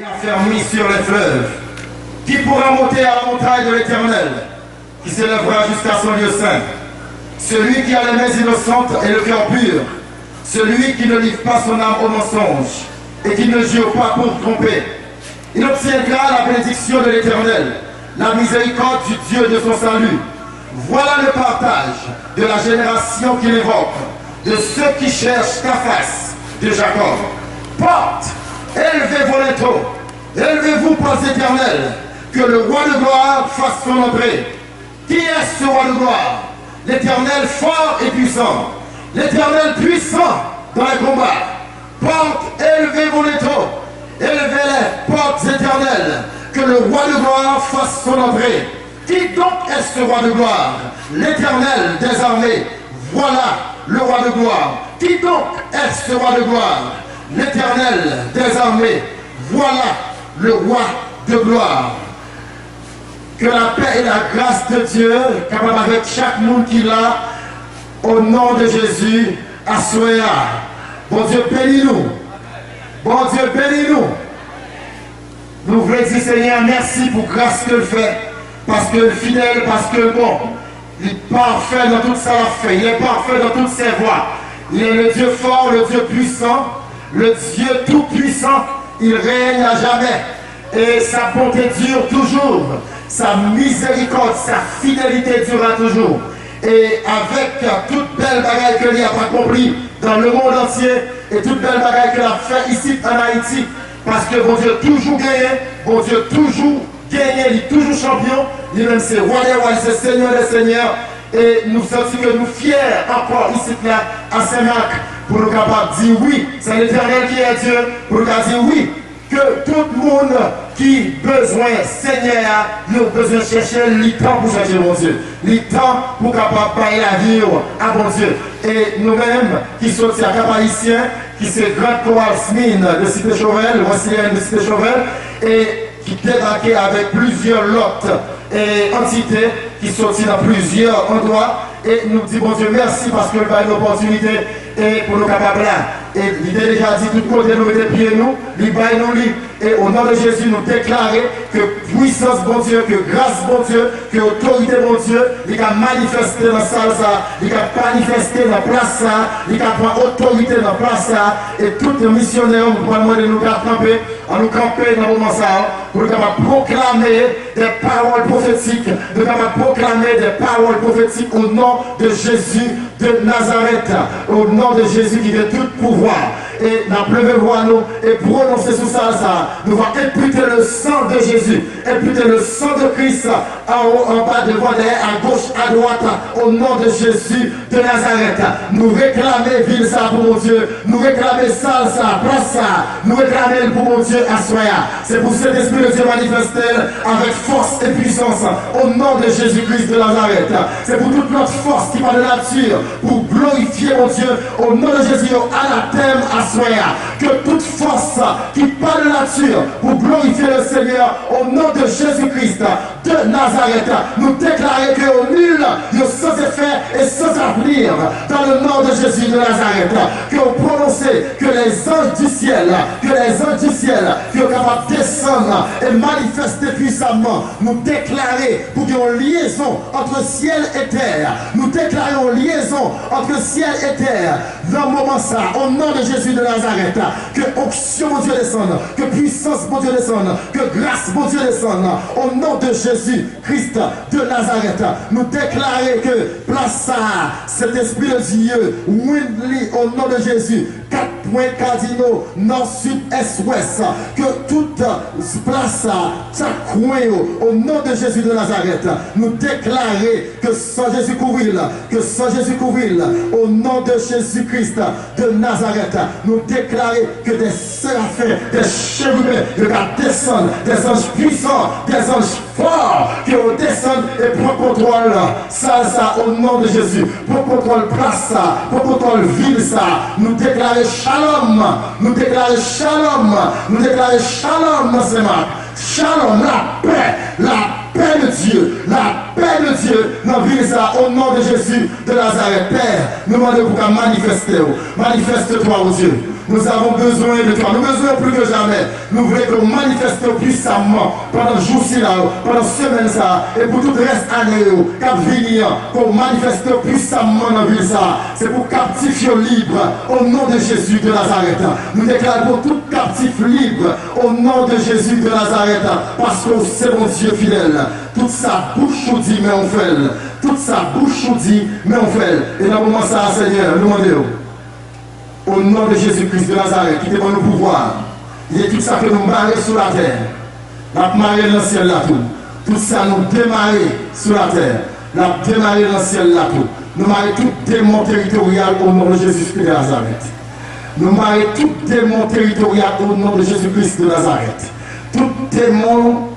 et affermi sur les fleuves. Qui pourra monter à la montagne de l'Éternel, qui s'élèvera jusqu'à son lieu saint? Celui qui a les mains innocentes et le cœur pur, celui qui ne livre pas son âme au mensonge et qui ne jure pas pour tromper. Il obtiendra la bénédiction de l'Éternel, la miséricorde du Dieu de son salut. Voilà le partage de la génération qu'il évoque, de ceux qui cherchent ta face, de Jacob. Porte, élevez vos linteaux, élevez-vous, portes éternelles, que le roi de gloire fasse son entrée. Qui est ce roi de gloire? L'Éternel fort et puissant, l'Éternel puissant dans les combats. Porte, élevez vos linteaux, élevez-les, portes éternelles, que le roi de gloire fasse son entrée. Qui donc est ce roi de gloire? L'Éternel des armées, voilà le roi de gloire. Qui donc est ce roi de gloire? L'Éternel des armées, voilà le roi de gloire. Que la paix et la grâce de Dieu, capable avec chaque monde qui l'a, au nom de Jésus, assoya. Bon Dieu, bénis-nous. Bon Dieu, bénis-nous. Nous voulons dire, Seigneur, merci pour grâce que le fait. Parce que le fidèle, parce que bon, il est parfait dans toute sa fait. Il est parfait dans toutes ses voies. Il est le Dieu fort, le Dieu puissant, le Dieu tout-puissant. Il règne à jamais. Et sa bonté dure toujours. Sa miséricorde, sa fidélité durera toujours. Et avec toute belle bagaille que lui a accompli dans le monde entier, et toute belle bagaille qu'il a fait ici en Haïti, parce que bon Dieu toujours gagné, bon Dieu toujours gagné, il est toujours champion, lui-même c'est roi des rois, c'est seigneur des seigneurs, et nous sentons que nous fiers encore ici là à Saint-Marc, pour nous capables de dire oui, c'est l'Éternel qui est Dieu, pour nous dire oui, que tout le monde qui a besoin, Seigneur, nous avons besoin de chercher le temps pour chercher mon Dieu. Le temps pour capable payer la vie à mon Dieu. Et nous-mêmes, qui sommes à Cap-Haïtien, qui sommes Grande Chorale Smine de Cité Chauvel, voici de Cité Chauvel, et qui débarqué avec plusieurs lots et entités qui sont dans plusieurs endroits. Et nous disons, bon Dieu, merci parce que nous avons une opportunité et pour nous capables là. Et l'idée déjà dit, tout côté nous mettons pieds nous, nous. Et au nom de Jésus, nous déclarer que puissance, bon Dieu, que grâce, bon Dieu, que autorité, bon Dieu, il a manifesté dans la salle, il a manifesté dans la place, il a pris autorité dans la place, et tous les missionnaires, nous pouvons demander de nous camper, nous camper dans le moment pour nous proclamer des paroles prophétiques, nous proclamer des paroles prophétiques au nom de Jésus de Nazareth, au nom de Jésus qui a tout pouvoir. Et nous pleuvons nous et prononcer sous ça, nous allons imputer le sang de Jésus, imputer le sang de Christ en haut, en bas, devant, derrière, à gauche, à droite, au nom de Jésus de Nazareth. Nous réclamer ville ça pour mon Dieu, nous réclamer salle ça, place ça, nous réclamer pour mon Dieu à soya. C'est pour cet esprit de Dieu manifesté avec force et puissance au nom de Jésus-Christ de Nazareth. C'est pour toute notre force qui va de nature, pour glorifier mon Dieu au nom de Jésus, anathème à soya. Que toute force qui parle de nature pour glorifier le Seigneur au nom de Jésus-Christ de Nazareth, nous déclarer que au nul, sans effet et sans avenir dans le nom de Jésus de Nazareth, que vous prononcez que les anges du ciel, qui sont capables de descendre et manifester puissamment, nous déclarer pour qu'il y ait une liaison entre ciel et terre, nous déclarons une liaison entre ciel et terre dans le moment ça, au nom de Jésus de Nazareth, que onction mon Dieu descende, que puissance mon Dieu descende, que grâce mon Dieu descende, au nom de Jésus Christ de Nazareth, nous déclarer que place ça, cet esprit de Dieu, Windley, au nom de Jésus, 4 points cardinaux, nord, sud, est, ouest, que toute place, chaque coin, au nom de Jésus de Nazareth, nous déclarer que sans Jésus couvrir, au nom de Jésus-Christ de Nazareth, nous déclarer que des séraphins, des chérubins, que descendent, des anges puissants, des anges forts, qui descendent et prennent contrôle, ça, au nom de Jésus, pour contrôle place, ça, pour contrôle ville, ça, nous déclarer shalom, nous déclarer shalom, nous déclarer shalom dans ces marques. Shalom, la paix de Dieu, dans la ville ça, au nom de Jésus de Nazareth. Père, nous demandons pour qu'à manifester, manifeste-toi, oh Dieu, Nous avons besoin de toi. Nous avons besoin plus que jamais. Nous voulons que nous manifestions puissamment pendant le jour-ci là, pendant la semaine ça, et pour tout le reste année, cap venir, qu'on manifeste puissamment dans la ville ça. C'est pour captifs libres au nom de Jésus de Nazareth. Nous déclarons pour tout captif libre au nom de Jésus de Nazareth. Parce que c'est mon Dieu fidèle. Toute sa bouche nous dit, mais on fait. Toute sa bouche nous dit, mais on fait. Et dans le moment ça, Seigneur, nous demandons. Au nom de Jésus-Christ de Nazareth, qui te donne le pouvoir. Il y a tout ça que nous marrer sur la terre. Nous marrer dans le ciel là tout. Tout ça nous démarrer sur la terre. Nous démarrer dans le ciel là tout. Nous marrer tout démon territorial au nom de Jésus-Christ de Nazareth. Nous marrer tout démon territorial au nom de Jésus-Christ de Nazareth. Tout démon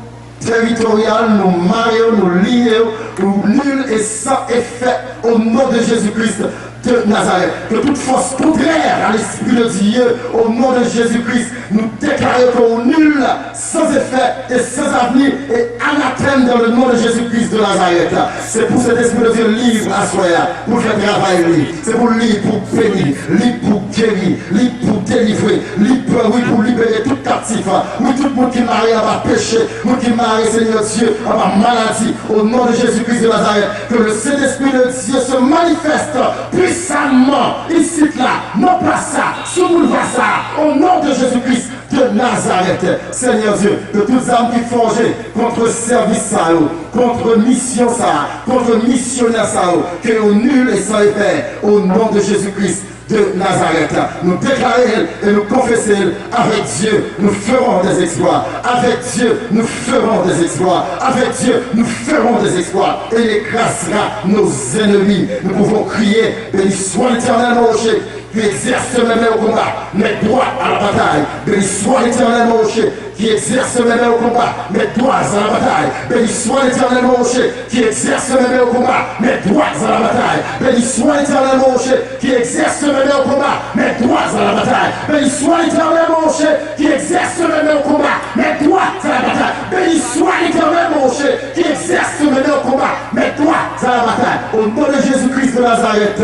territorial, nous marions, nous lions, nous nul et sans effet au nom de Jésus-Christ de Nazareth. Que toute force contraire à l'Esprit de Dieu, au nom de Jésus-Christ, nous déclarons qu'on nul, sans effet et sans avenir et anathème dans le nom de Jésus-Christ de Nazareth. C'est pour cet Esprit de Dieu libre à soi, pour faire travail. C'est pour libre, pour bénir, libre pour guérir, libre pour délivrer, libre, oui, pour libérer tout captif. Oui, tout le monde qui est marié à ma péché, nous qui est marié, Seigneur Dieu, à ma maladie, au nom de Jésus-Christ de Nazareth, que le Saint-Esprit de Dieu se manifeste puissamment, ici, là, non pas ça, sous boulevard ça, au nom de Jésus-Christ de Nazareth. Seigneur Dieu, de toutes âmes qui forgent contre service ça, contre mission ça, contre missionnaire ça, que nous nul et sans effet, au nom de Jésus-Christ de Nazareth. Nous déclarer et nous confesser avec Dieu, nous ferons des exploits. Avec Dieu, nous ferons des exploits. Avec Dieu, nous ferons des exploits. Et il écrasera nos ennemis. Nous pouvons crier, béni soit l'Éternel mon rocher, qui exerce mes mains au combat, mes droits à la bataille. Béni soit l'Éternel mon rocher, qui exerce mes mains au combat, mes droits à la bataille. Béni soit l'Éternel mon rocher, qui exerce mes mains au combat, mes droits à la bataille. Béni soit l'Éternel mon rocher, qui exerce mes mains au combat, mes droits à la bataille. Béni soit l'Éternel mon rocher, qui exerce mes mains au combat, mes droits à la bataille. Béni soit l'Éternel mon rocher, qui exerce mes mains au combat, mes droits à la bataille. Au nom de Jésus-Christ de Nazareth,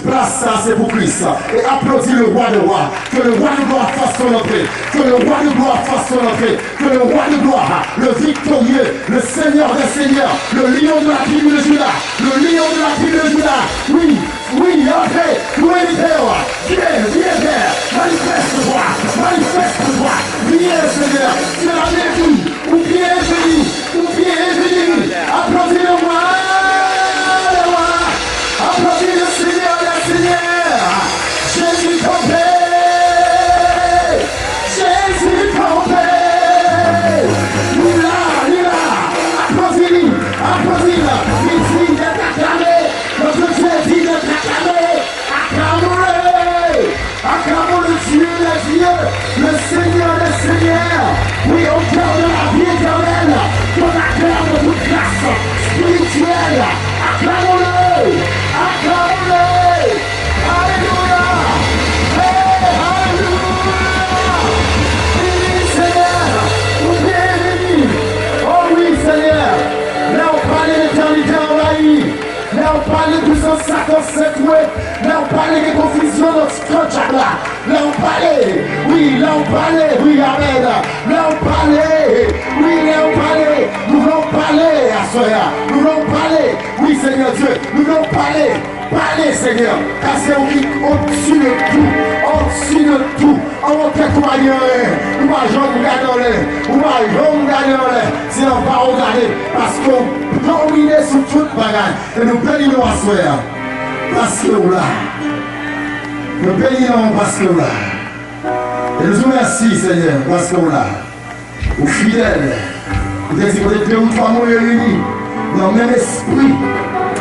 place ça, c'est pour Christ. Et applaudis le roi de roi. Que le roi de gloire fasse son entrée. Que le roi de gloire fasse son entrée. Que le roi de gloire, le victorieux, le Seigneur des seigneurs, le lion de la tribu de Judas, le lion de la tribu de Judas, oui, entrez, nous invitons, viens, manifeste-toi, viens Seigneur, tu l'as bienvenu, ou bienvenue, applaudis le roi, applaudis le Seigneur, Jésus campé, applaudis-le, il dit d'être acclamé, notre Dieu dit d'être acclamé, acclamons le Dieu des dieux, le Seigneur des seigneurs, oui, au cœur de la vie éternelle, qu'on acclame de toute grâce spirituelle, acclamons-le, alléluia, Seigneur, là on parle de l'éternité envahie, là on parle de puissance Satan secoué, là on parle de confusion dans ce contrat là on parlait, oui, amen, là on parlait, nous voulons parler à Soya, nous voulons parler, oui Seigneur Dieu, nous voulons parler Seigneur, car c'est au-dessus de tout, on t'a croyé, nous allons regarder, si on va regarder, parce qu'on domine sur toute bagage, et nous bénissons à Soya, parce que là, nous bénissons parce que là, et nous vous remercions Seigneur, parce que là, aux fidèles, vous êtes deux ou trois mots réunis, dans le même esprit,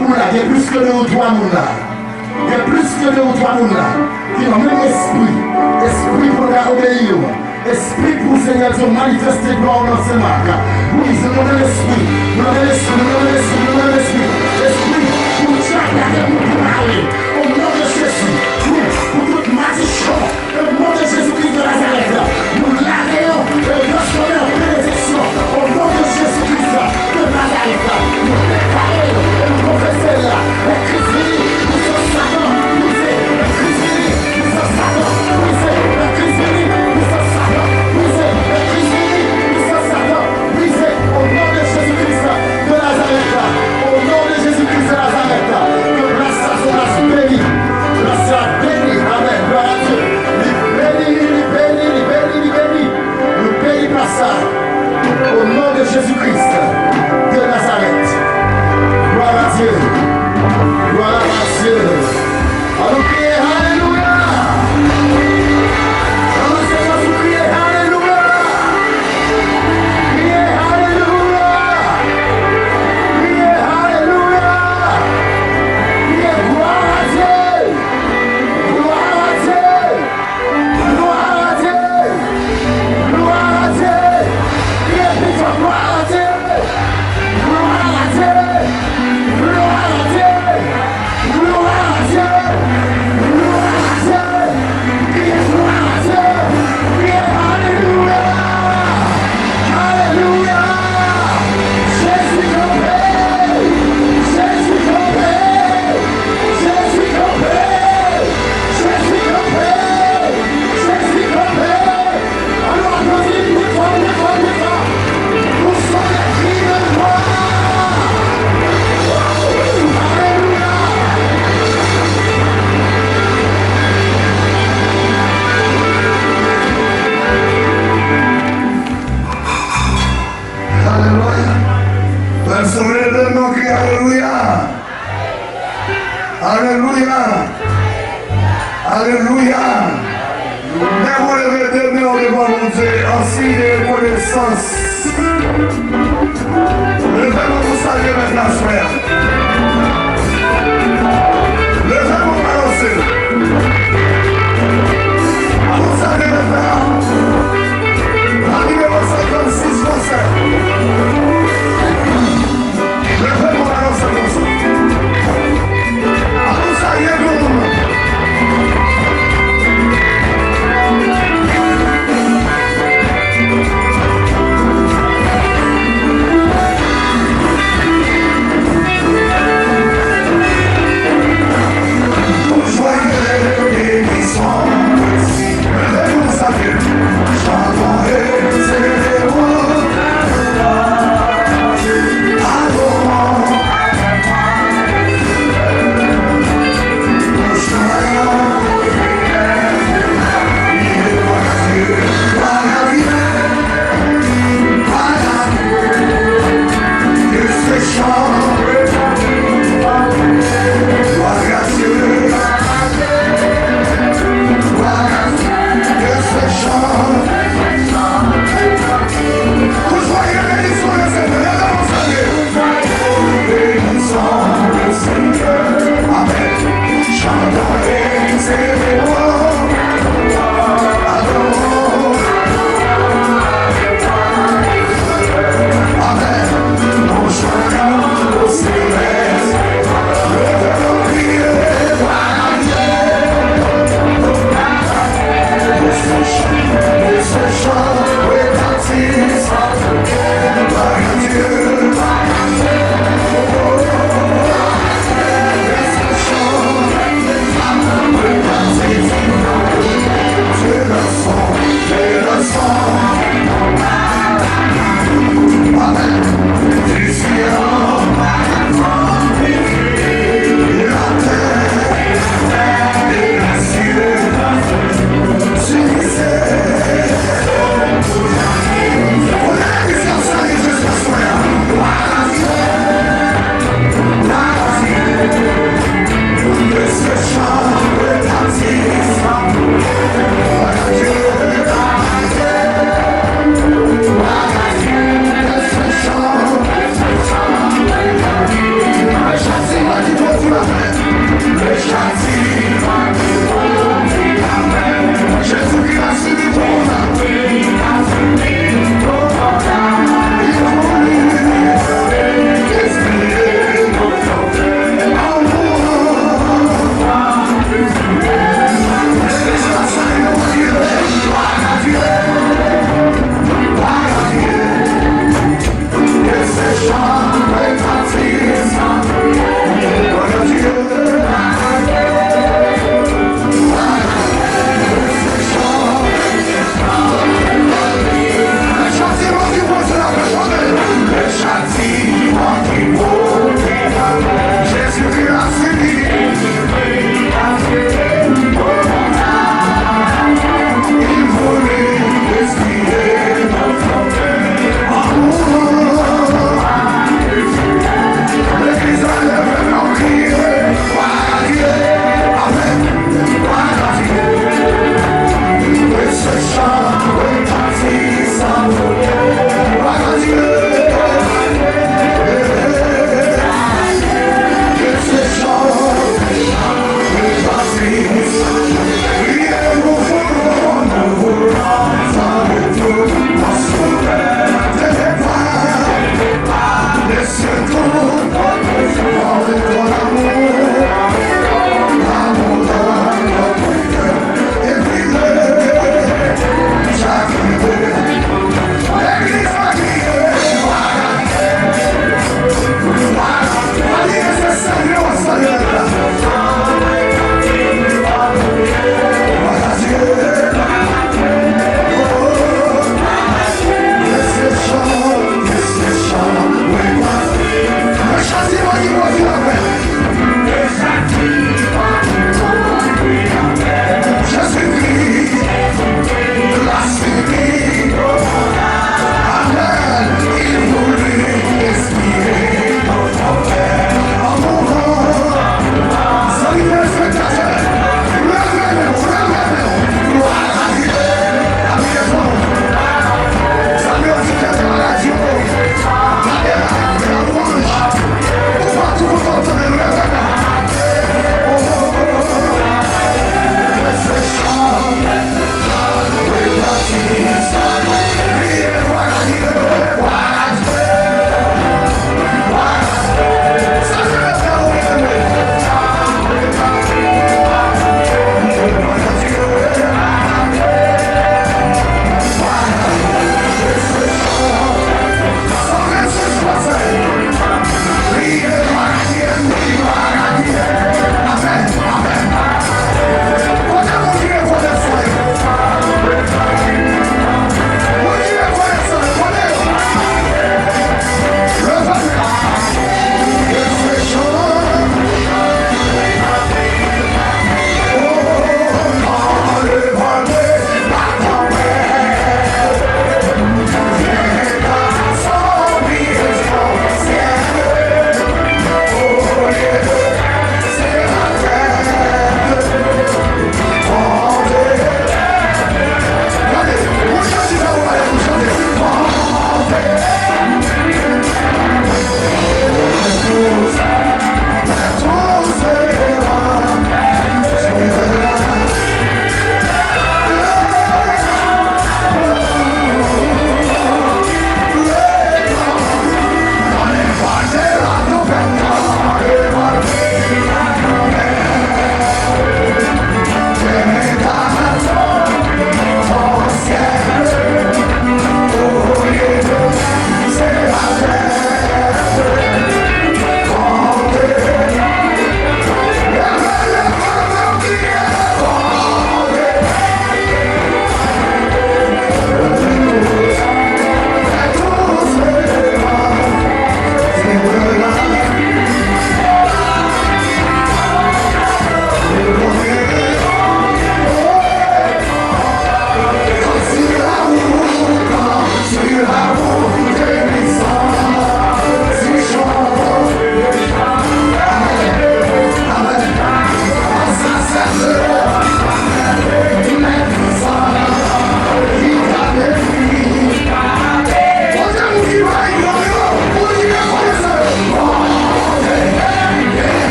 où là, il y a plus que deux ou trois mots là. Il y a plus que deux ou trois mots là. Qui ont le même esprit pour la obéir. Esprit pour Seigneur Dieu manifester gloire dans ce marques. Oui, c'est dans l'esprit. Esprit pour chaque année pour parler. Au nom de Jésus. Oui, pour toute malédiction. Au nom de Jésus-Christ de Nazareth. Nous l'arrêtons et transformons en bénédiction. Au nom de Jésus-Christ de Nazareth. Nous préparons et nous confessons là. Et Christ, nous sommes Satan. Nous sommes Satan. Nous sommes Satan. alléluia. Alléluia. Alléluia. Mais vous levez deux mains devant mon Dieu en signe de reconnaissance. Levez-moi pour saluer maintenant, frère. Levez-moi pour annoncer. Vous saluez maintenant. La numéro 56 français. Levez-moi pour annoncer comme ça. Vous saluez vous.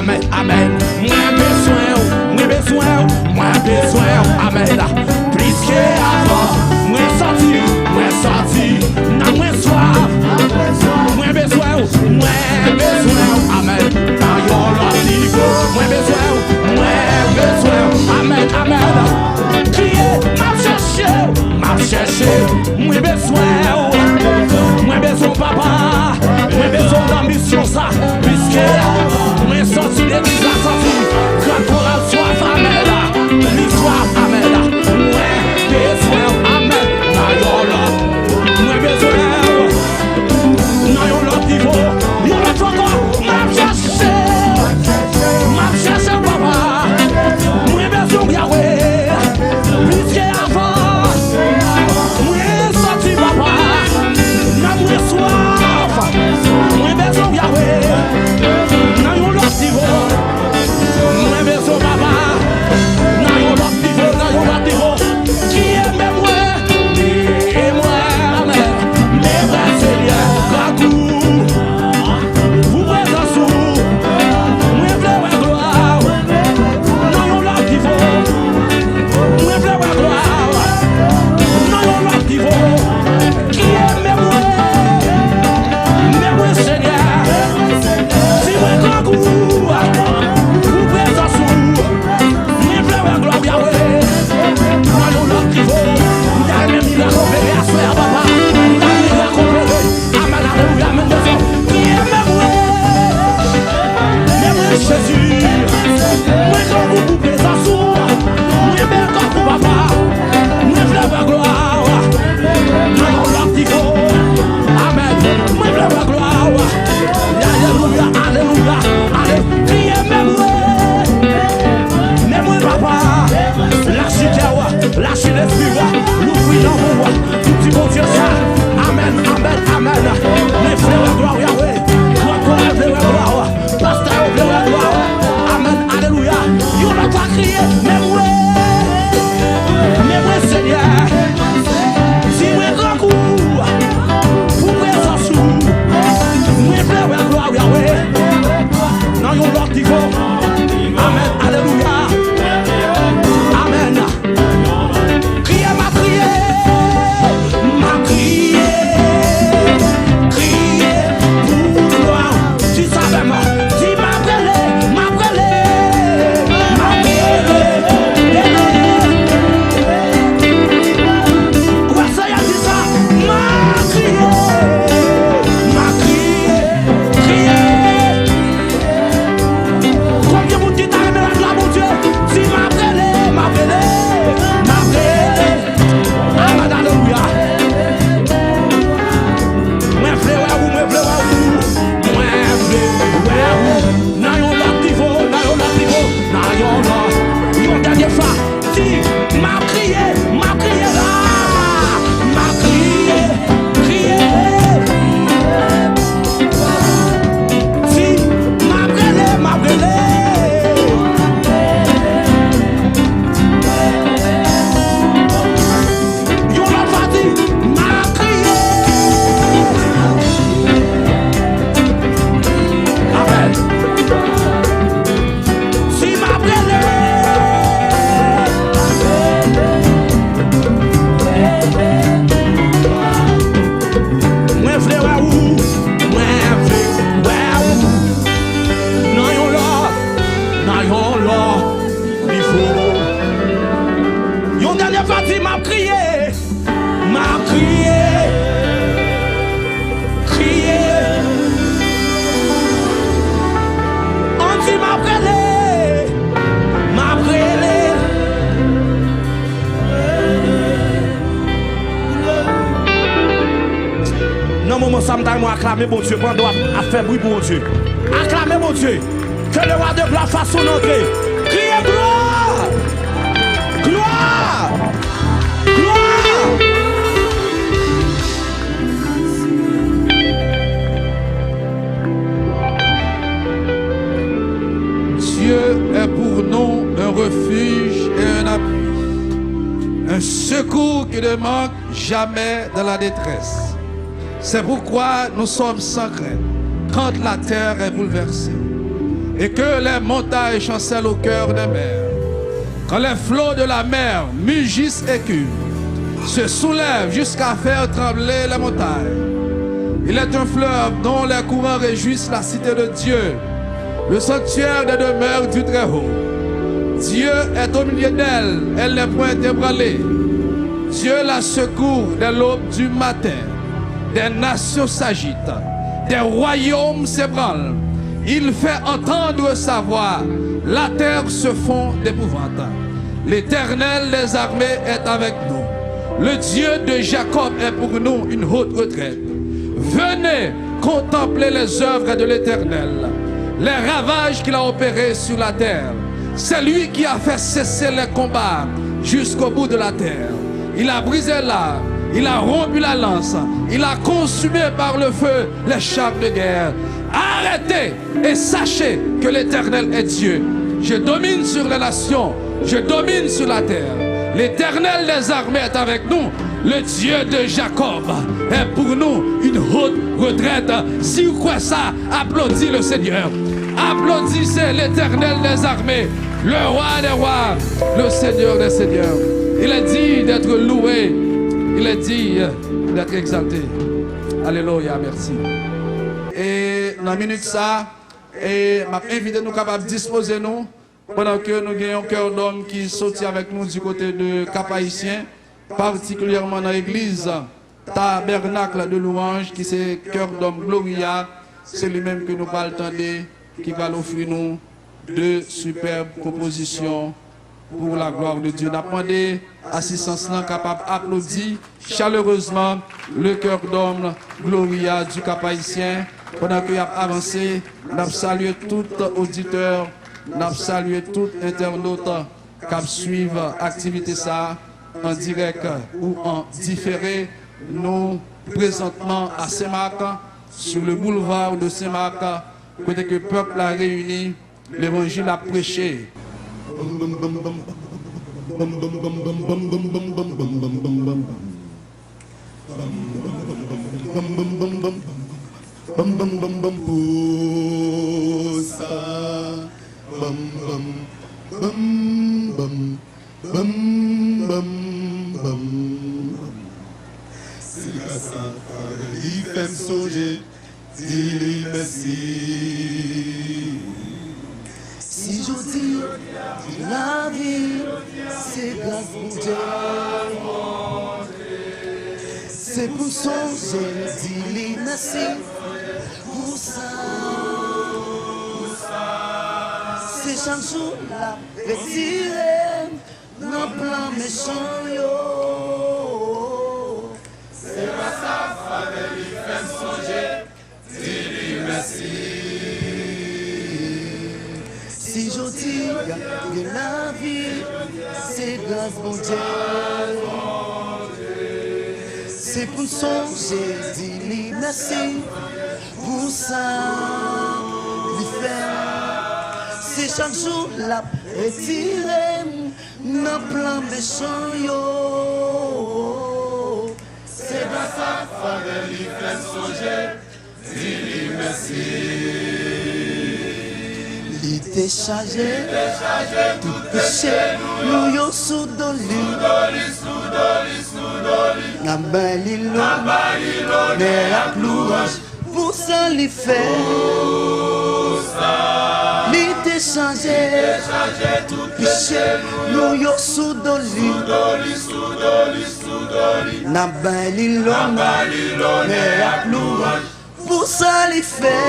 amen, amen. Moins besoin, amen. Plus que avant, moins sorti, n'a moins soif. Moins besoin, amen. Dans yon l'autre niveau, moins besoin, amen, amen. Crier, m'a cherché, moins besoin, papa, moins besoin d'ambition, ça, puisque moins sorti l'église, la sorti, quand pour un soif, amen, l'histoire, amen, moins besoin, amen, dans yon l'autre, moins besoin, dans yon l'autre niveau, yon l'autre encore, m'a cherché, papa, moins besoin, Yahweh, plus qu'avant, moins sorti, papa, n'a moins soif, moins besoin, Yahweh, dans yon l'autre niveau, moins besoin, papa, dans yon l'autre niveau, qui aime moi, et moi, amen, mais vrai Seigneur, Kakou, vous présentez sous, moi v'lais gloire, dans yon l'autre niveau, moi v'lais gloire, dans yon l'autre niveau, qui aime moi, mais moi Seigneur, si moi Kakou, vous présentez sous, moi v'lais gloire, Yahweh, dans yon l'autre niveau, y'a même il a coopéré à faire, papa, y'a même il a coopéré, amen, alléluia, amen, besoin, qui aime moi, mais moi Jésus, moi quand vous présentez sous, moi bien quand vous papa, moi v'lais gloire, dans yon l'autre niveau, amen, moi v'lais gloire, alléluia, alléluia, alléluia, qui aime moi, mais moi papa, lâchez l'esprit, l'ouvrir dans mon roi, tout petit bon Dieu ça, amen, amen, amen, les frères gloire Yahweh, toi frères gloire, pasteur gloire, amen, alléluia, y'en a pas crié, mais moi Seigneur, si moi grand coup, pour présence sous, moi frères gloire Yahweh, non y'en l'autre niveau, amen, alléluia, amen. Criez, m'a crié, pour gloire, tu savais moi, dis m'a brûlé, quoi ça y a dit ça, m'a crié, combien vous dites à la mon Dieu, dis m'a brûlé, amen, alléluia. Moi v'lais ou, dans yon l'autre niveau, yon dernière fois, si m'a crié là, m'a crié, si m'a brûlé, yon l'autre fois dit, m'a crié, amen, si m'a brûlé, moi v'lais ou, non yon l'autre niveau, yon dernière fois dit m'a crié, on dit m'a brûlé, non moment ça me moi acclamer bon Dieu, prendre droit à faire bruit pour mon Dieu, acclamer mon Dieu, que le roi de gloire fasse son entrée, criez gloire, gloire, gloire. Dieu est pour nous un refuge et un appui, un secours qui ne manque jamais dans la détresse. C'est pourquoi nous sommes sans crainte quand la terre est bouleversée et que les montagnes chancellent au cœur des mers. Quand les flots de la mer mugissent et écument, se soulèvent jusqu'à faire trembler les montagnes. Il est un fleuve dont les courants réjouissent la cité de Dieu, le sanctuaire des demeures du Très-Haut. Dieu est au milieu d'elle, elle n'est point ébranlée. Dieu la secourt dès l'aube du matin. Des nations s'agitent, des royaumes s'ébranlent. Il fait entendre sa voix, la terre se fond d'épouvante. L'Éternel des armées est avec nous. Le Dieu de Jacob est pour nous une haute retraite. Venez contempler les œuvres de l'Éternel, les ravages qu'il a opérés sur la terre. C'est lui qui a fait cesser les combats jusqu'au bout de la terre. Il a brisé l'arbre, il a rompu la lance, il a consumé par le feu les chars de guerre. Arrêtez et sachez que l'Éternel est Dieu. Je domine sur les nations, je domine sur la terre. L'Éternel des armées est avec nous. Le Dieu de Jacob est pour nous une haute retraite. Si vous croyez ça, applaudissez le Seigneur. Applaudissez l'Éternel des armées, le roi des rois, le Seigneur des seigneurs. Il est dit d'être loué, il est dit d'être exalté. Alléluia, merci. Et dans la minute ça, et m'a invité nous capables de disposer nous pendant que nous gagnons cœur d'homme qui sortit avec nous du côté de Cap-Haïtien, particulièrement dans l'église Tabernacle de louange qui c'est cœur d'homme Gloria. C'est lui-même que nous va attendre, qui va offrir nous deux superbes compositions pour la gloire de Dieu. Nous avons demandé assistance capable d'applaudir chaleureusement le cœur d'homme Gloria du Cap-Haïtien. Pendant qu'il a avancé, nous avons salué tout auditeur, nous avons salué tout internaute qui suivent l'activité ça en direct ou en différé. Nous, présentement à Saint-Marc, sur le boulevard de Saint-Marc, côté que le peuple a réuni, l'évangile a prêché. C'est grâce à il fait me songer, dis-lui merci. Si je dis la vie, c'est grâce à Dieu. C'est pour songer, dis-lui merci. Pour ça, c'est chaque jour la retirée, non plan méchant yo. C'est grâce à Fabel, il fait me songer, dis-lui merci. Si je dis que la vie, c'est grâce à Dieu. C'est pour songer, dis-lui merci. Pour ça, lui faire, c'est chaque jour la retirée, non plan méchant yo. C'est grâce à Fabel, il fait songer, dis-lui merci. Il t'est chargé, tout péché, nous yo sous doli. Nabali l'honneur, la louange, pour ça lui fait. Il t'est chargé, tout péché, nous yo sous doli. Nabali l'honneur, la louange, pour ça lui fait.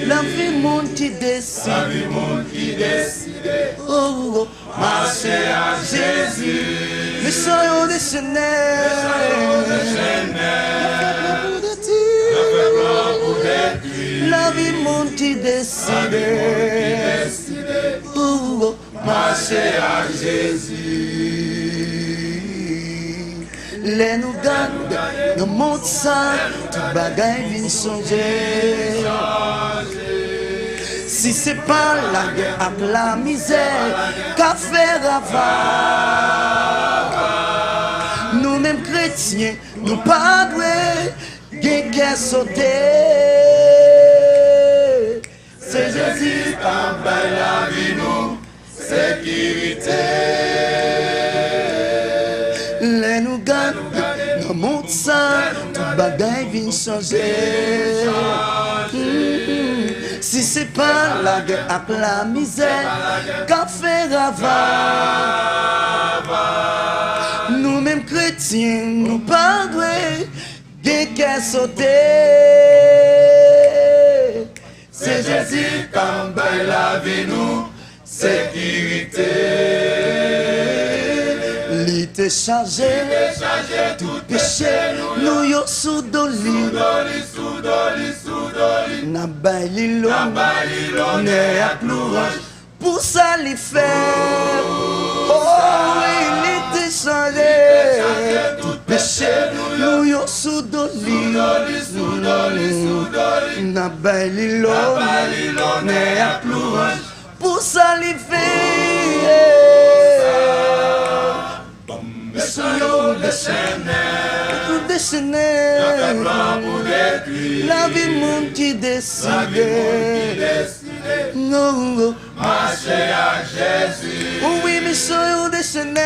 La vie monde qui décide. Oh, oh, marcher à Jésus. Les soyons déchaînés. La vie monde qui décide. Oh, oh, marcher à Jésus. Les nous gagnent, nous montent ça, tout bagaille vient changer. Si c'est pas la guerre avec la misère qu'a fait ravage, nous nous-mêmes chrétiens, nous pas doués, qu'est sauter. C'est Jésus qui a la vie, nous, sécurité. Les nous gardent, nous montrent ça, tout bagaille vient changer. Si c'est pas la guerre avec la misère, qu'a fait Rava? Nous-mêmes chrétiens, nous pas doués, qu'est sauter. C'est Jésus qui a la vie, nous, sécurité. Il t'est chargé, tout péché, nous y sous doli. N'a baili l'homme, n'est à plourage, pour ça les faire. Oh, il t'est chargé, tout péché, nous y sous doli. N'a baili l'homme, n'est à plourage, pour ça les faire. La vie monde qui décide. Non, marcher à Jésus. Oui, mais soyons déchaînés.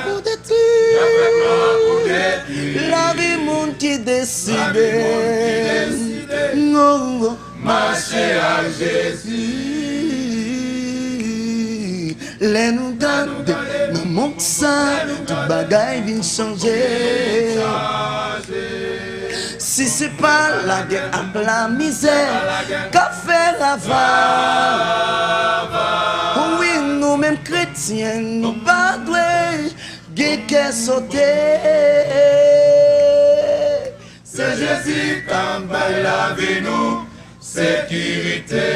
Pour détruire. La vie monde qui décide. Non, marcher à Jésus. Les nous garde, nous montre ça, tout bagaille vient changer. Si c'est pas la guerre avec la misère, qu'a fait Rava? Oui, nous-mêmes chrétiens, nous pas doués, qu'est sauter. C'est Jésus qui a la vie, nous, sécurité.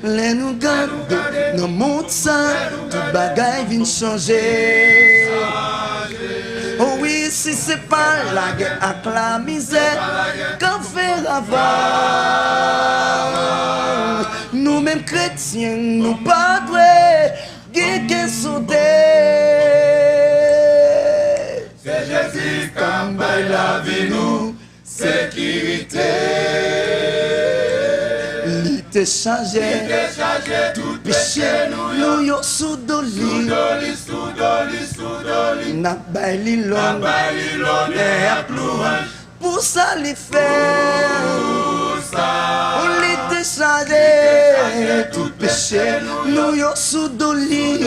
Les nous garde, nous montre ça, tout bagaille vient changer. Oh oui, si c'est pas la guerre avec la misère, qu'en fait Rava? Nous-mêmes chrétiens, nous pas doués, qu'est sauter. C'est Jésus qui a la vie, nous, sécurité. T'es chargé, tout péché, nous y sous doli. N'a baili l'homme, et à plourage, pour ça les faire. On l'était chargé, tout péché, nous y sous doli.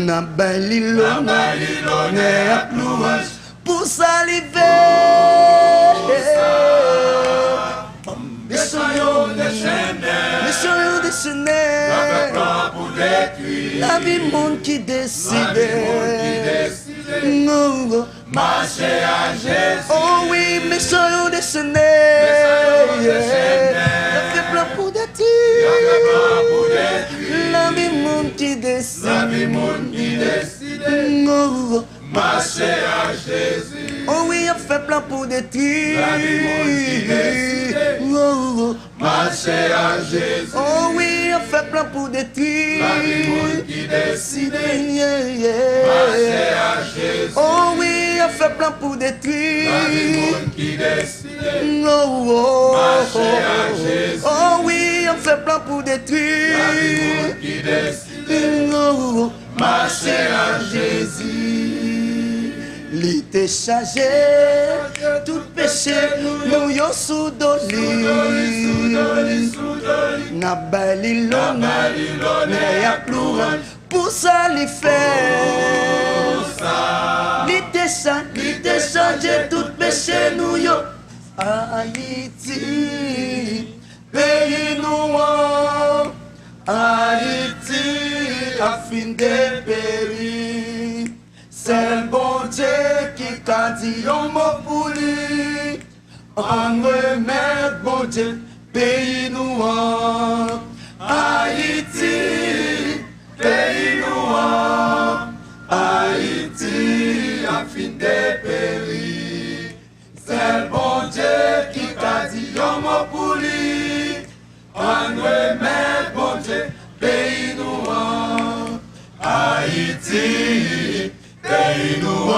N'a baili l'homme, et à plourage, pour ça les faire. Mais soyons déchaînés. La vie monde qui décide. Non, marcher à Jésus. Oh oui, mais soyons déchaînés. La vie plein pour détruire. La vie monde qui décide. Non, marcher à Jésus. Oh oui, on fait plein pour détruire. Oh, marcher à Jésus. Oh oui, on fait plein pour détruire. Qui décide. Marcher à Jésus. Oh oui, on fait plein pour détruire. Qui décide. Oh, marcher à Jésus. Oh oui, on fait plein pour détruire. Qui décide. Oh, marcher à Jésus. L'été chargé, tout péché, nous y sous doli. N'a baili l'homme, mais y'a plourage, pour ça les faire. L'été chargé, tout péché, nous y Haïti, pays noir. Haïti, a fin de périr. C'est le bon Dieu qui a dit un mot pour lui. On remet bon Dieu, pays noir. Haïti, pays noir. Haïti, a fin de périr. C'est le bon Dieu qui a dit un mot pour lui. On remet bon Dieu, pays noir. Haïti, pays nous,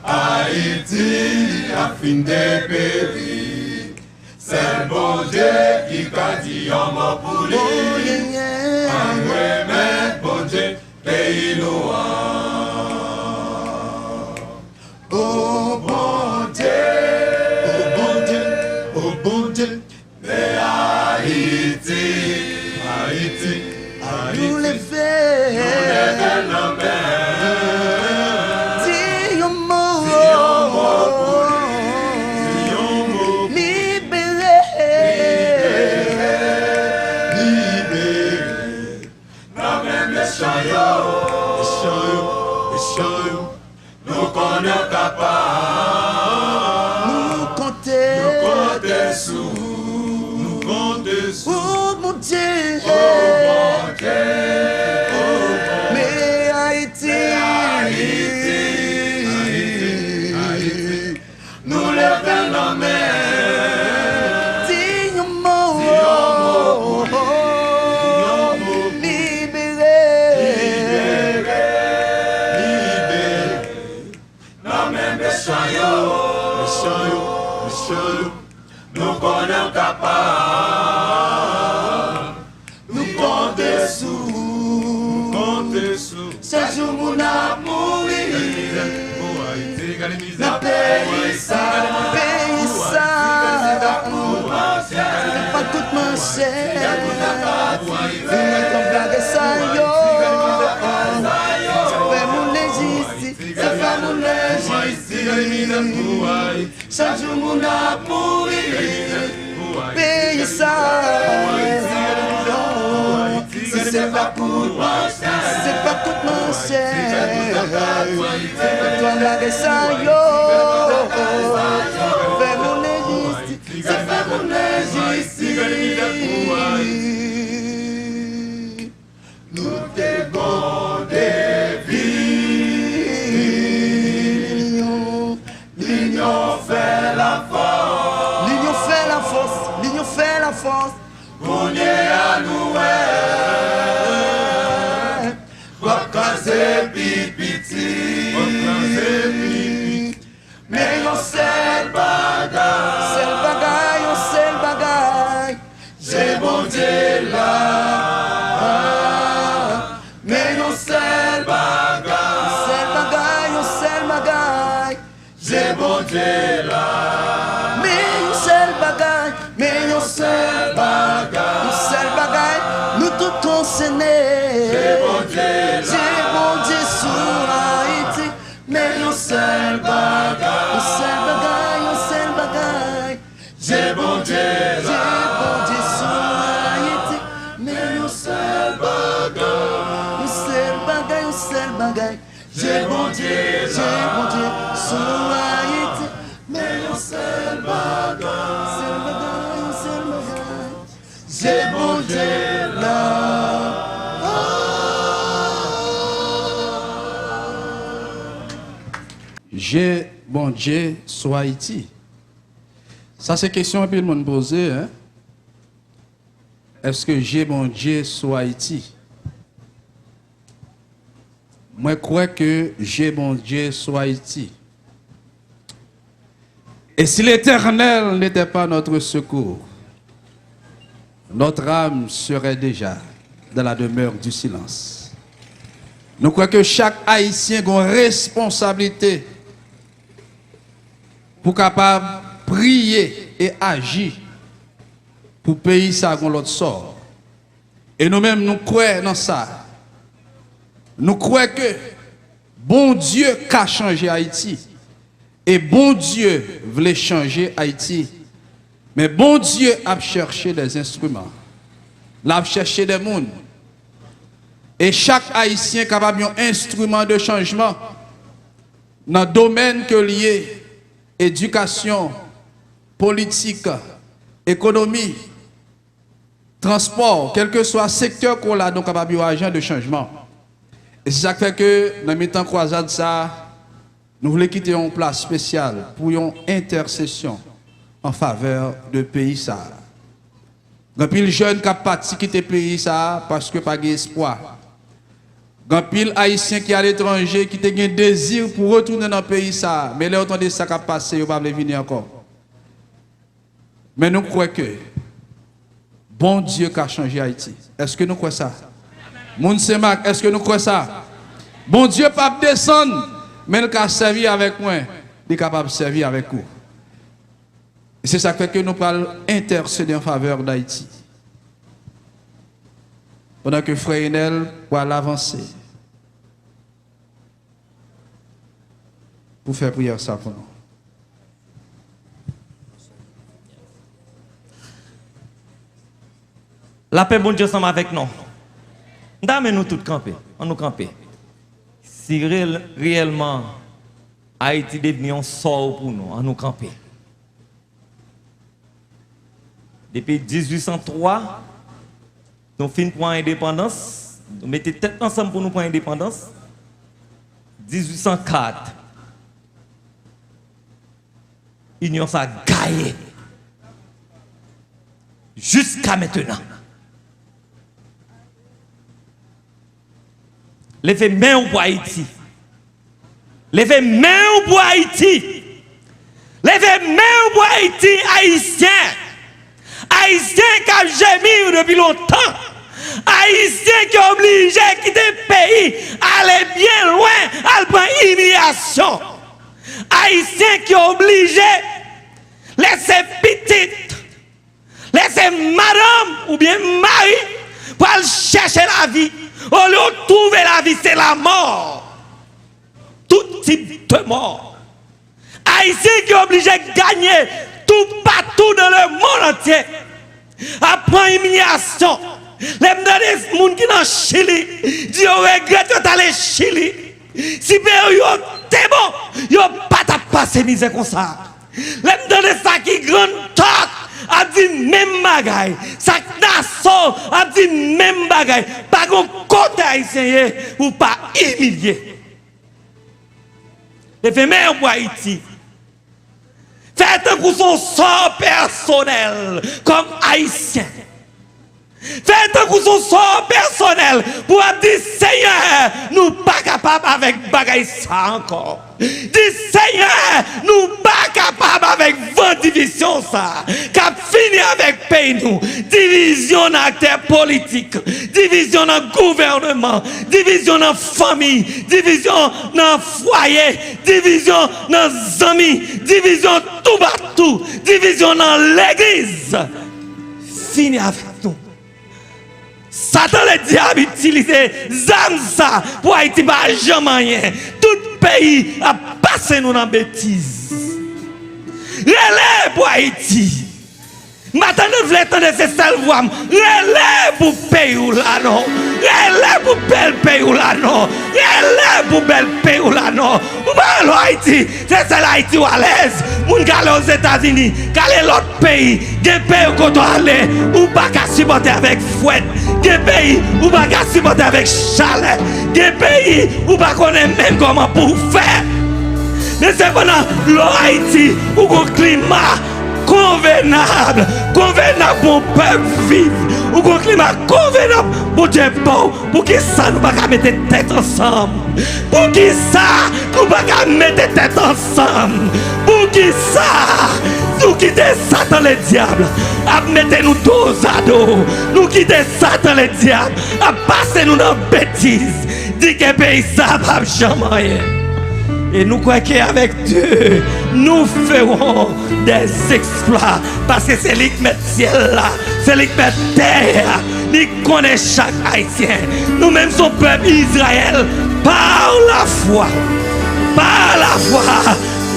Haïti, a fin de péri. C'est le bon Dieu qui a dit en mot pour lui. Mais bon Dieu, pays nous, oh bon Dieu, oh bon Dieu, oh bon Dieu. Mais Haïti, Haïti, Haïti, nous les faits, la mer. Dis un mot, libéré, libéré. La même les chayos, nous connaissons capable, nous compter sous, nous compter sous. Oh mon Dieu, mais Haïti, nous levons la main. dis un mot, libéré, La même les chayos, nous connaissons capable, nous compter sous, ce jour où on a mouru, la pays ça, c'est pas tout mon cher, nous t'en blague ça yo, ça fait mon légiste, ça fait mon légiste, ce jour où on a mouru, pays ça, si c'est pas pour moi, c'est pas tout mon cher, toi blague ça yo, fais mon légiste, ça fait mon légiste, nous t'aimons des vies, l'union fait la force, l'union fait la force, l'union fait la force, on est à nous, quoi casser pipiti, mais on sait le bagage, c'est le bagaille, on sait le bagaille, j'ai bon Dieu là, mais on sait le bagage, c'est le bagaille, on sait le bagaille, j'ai bon Dieu là, mais on sait le bagaille, mais on sait le bagaille, on sait le bagaille, nous tous concernés, j'ai bon Dieu là, j'ai bon Dieu sur Haïti, mais on sait le bagaille, on sait le bagaille, on sait le bagaille, j'ai bon Dieu j'ai là, bon Dieu sur Haïti, mais on sait le bagaille, on sait le bagaille, on sait le bagaille, j'ai bon Dieu j'ai bon Dieu sur Haïti, mais on sait le bagaille, c'est le bagaille, on sait le bagaille, j'ai bon Dieu là. J'ai bon Dieu sur Haïti. Ça, c'est question que le monde pose. Hein? Est-ce que j'ai bon Dieu sur Haïti? Moi, je crois que j'ai bon Dieu sur Haïti. Et si l'Éternel n'était pas notre secours, notre âme serait déjà dans la demeure du silence. Nous croyons que chaque Haïtien a une responsabilité pour capable prier et agir pour le pays ça qu'on l'autre sort. Et nous-mêmes nous croyons dans ça. Nous croyons que bon Dieu a changé Haïti. Et bon Dieu voulait changer Haïti. Mais bon Dieu a cherché des instruments. Il a cherché des mondes. Et chaque Haïtien est capable d'un instrument de changement dans le domaine que lié éducation, politique, économie, transport, quel que soit le secteur qu'on a, donc capable d'un agent de changement. Et c'est ça qui fait que dans le temps croisade ça, nous voulons quitter une place spéciale pour une intercession en faveur de pays ça. Quand les jeunes qui partent quitter le pays ça parce que pas d'espoir. Grand pile haïtien qui à l'étranger qui te un désir pour retourner dans le pays ça, mais là entendez ça qui a passé, vous pas venir encore. Mais nous croyons que bon Dieu qui a changé Haïti. Est-ce que nous croyons ça? Moun Semak, est-ce que nous croyons ça? Bon Dieu pas descendre, mais il a servi avec moi, il est capable de servir avec vous. Et c'est ça qui fait que nous parlons intercéder en faveur d'Haïti. Pendant que Frère Enel va l'avancer pour faire prière ça pour nous. La paix, bon Dieu, ensemble avec nous. Nous tous camper. On nous camper. Si réellement Haïti devient un sort pour nous, on nous camper. Depuis 1803, nous finissons pour l'indépendance. Nous mettons tête ensemble pour nous pour l'indépendance. 1804, l'Union s'est gagnée. Jusqu'à maintenant. Levez main pour Haïti. Levez main pour Haïti. Levez main pour Haïti, haïtien. Haïtien qui a gémi depuis longtemps. Haïtien qui est obligé de quitter le pays, aller bien loin, aller prendre humiliation. Haïtien qui est obligé de laisser petite, laisser madame ou bien mari pour aller chercher la vie. Au lieu de trouver la vie, c'est la mort. Tout type de mort. Haïtien qui est obligé de gagner tout partout dans le monde entier. Après humiliation. Les gens qui sont dans Chili, disent regrette d'aller Chili. Si vous t'es bon, vous n'avez pas passer misère comme ça. Les gens qui sont grand talk. A dit même bagaille, ça nasso a dit même bagaille, pas qu'on côté haïtien ou pas humilié. Et fait même pour Haïti. Faites un coup son sort personnel comme haïtien. Faites un coup son sort personnel pour dire Seigneur, nous pas capables avec bagaille ça encore. Dis Seigneur, nous pas capables avec 20 divisions ça. Cap fini avec pays nous. Division dans acteurs politiques, division dans gouvernement, division dans famille, division dans foyer, division dans amis, division tout partout, division dans l'église. Fini avec nous. Satan le diable utilise ça pour Haïti pas jamais rien. Tout pays a passé nous dans bêtise. Relève pour Haïti. Maintenant nous voulons entendre ces seules voix. Relève pour pays ou là non. Relève pour bel pays ou là non. Relève pour bel pays ou là non. Ou pas Haïti, c'est celle Haïti ou à l'aise. Moun gale aux États-Unis, gale l'autre pays, des pays où on doit aller, ou pas qu'à supporter avec fouette, des pays où pas qu'à supporter avec chalet, des pays où pas connaît même comment pour faire. Mais c'est pendant l'Haïti où un climat convenable pour le peuple vivre, ou un climat convenable pour Dieu pour qui ça nous pas mettre tête ensemble, pour qui ça nous pas mettre tête ensemble, pour qui ça nous quitter Satan le diable, à mettre nous dos à dos, nous quitter Satan le diable, à passer nous dans bêtise, dit que pays ça va jamais. Et nous croyons qu'avec Dieu, nous ferons des exploits. Parce que c'est lui qui met le ciel là, c'est lui qui met la terre, lui qui connaît chaque haïtien. Nous-mêmes sommes peuple Israël par la foi. Par la foi.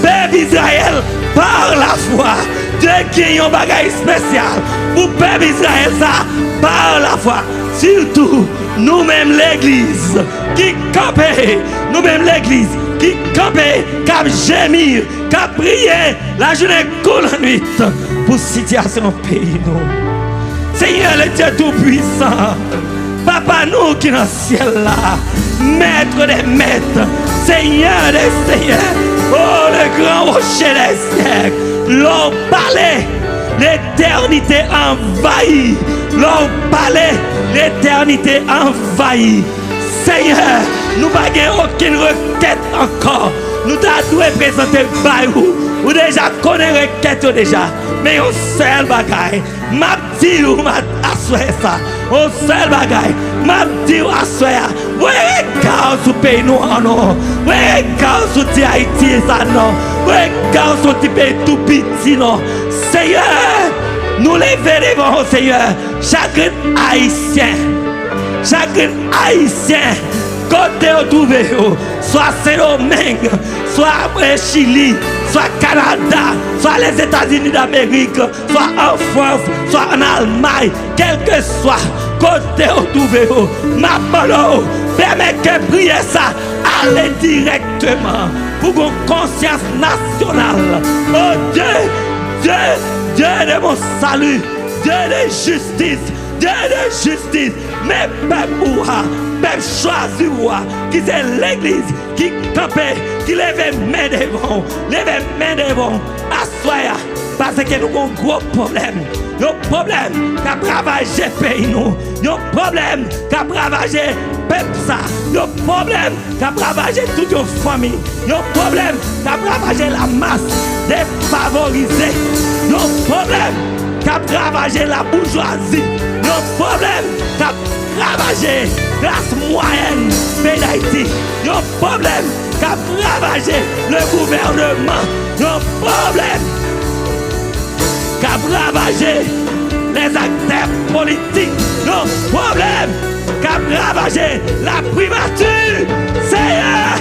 Peuple Israël par la foi. Dieu qui a un bagage spécial pour peuple Israël ça par la foi. Surtout, nous-mêmes l'église qui campe, nous-mêmes l'église qui campe, qui gémir, qui prier la journée comme la nuit pour situation au pays. Seigneur le Dieu tout-puissant, Papa nous qui est dans le ciel là, Maître des maîtres, Seigneur des seigneurs, oh le grand rocher des siècles, l'on parlait, l'éternité envahie, l'on parlait, l'éternité envahie. Seigneur, nous n'avons aucune requête encore. Nous devons présenter par vous. Vous déjà connaissez requête déjà. Mais on seul bagaille. M'a dit ou m'a assoyé ça. On seul bagaille. M'a dit ou assoyé. Vous regardez sur le pays nous en non. Vous regardez sur le Haïti ça non. Vous regardez sur le pays tout petit non. Seigneur, nous levons devant Seigneur. Chaque Haïtien. Chaque Haïtien. Côté où trouvé, soit Saint-Domingue, soit Chili, soit Canada, soit les États-Unis d'Amérique, soit en France, soit en Allemagne, quel que soit, côté où trouvé, ma parole, permet que prier ça, aller directement pour une conscience nationale. Oh Dieu, Dieu, Dieu de mon salut, Dieu de justice, Dieu de justice, mais peuple choisi qui c'est l'église qui campait, qui lève main devant, assoya, parce que nous avons un gros problème. Un problème qui a ravagé le pays, un problème qui a ravagé le peuple, un problème qui a ravagé toute une famille, un problème qui a ravagé la masse défavorisée, un problème qui a ravagé la bourgeoisie, un problème qui a ravagé la classe moyenne pays d'Haïti, un problème qui a ravagé le gouvernement, un problème qui a ravagé les acteurs politiques, un problème qui a ravagé la primature. Seigneur,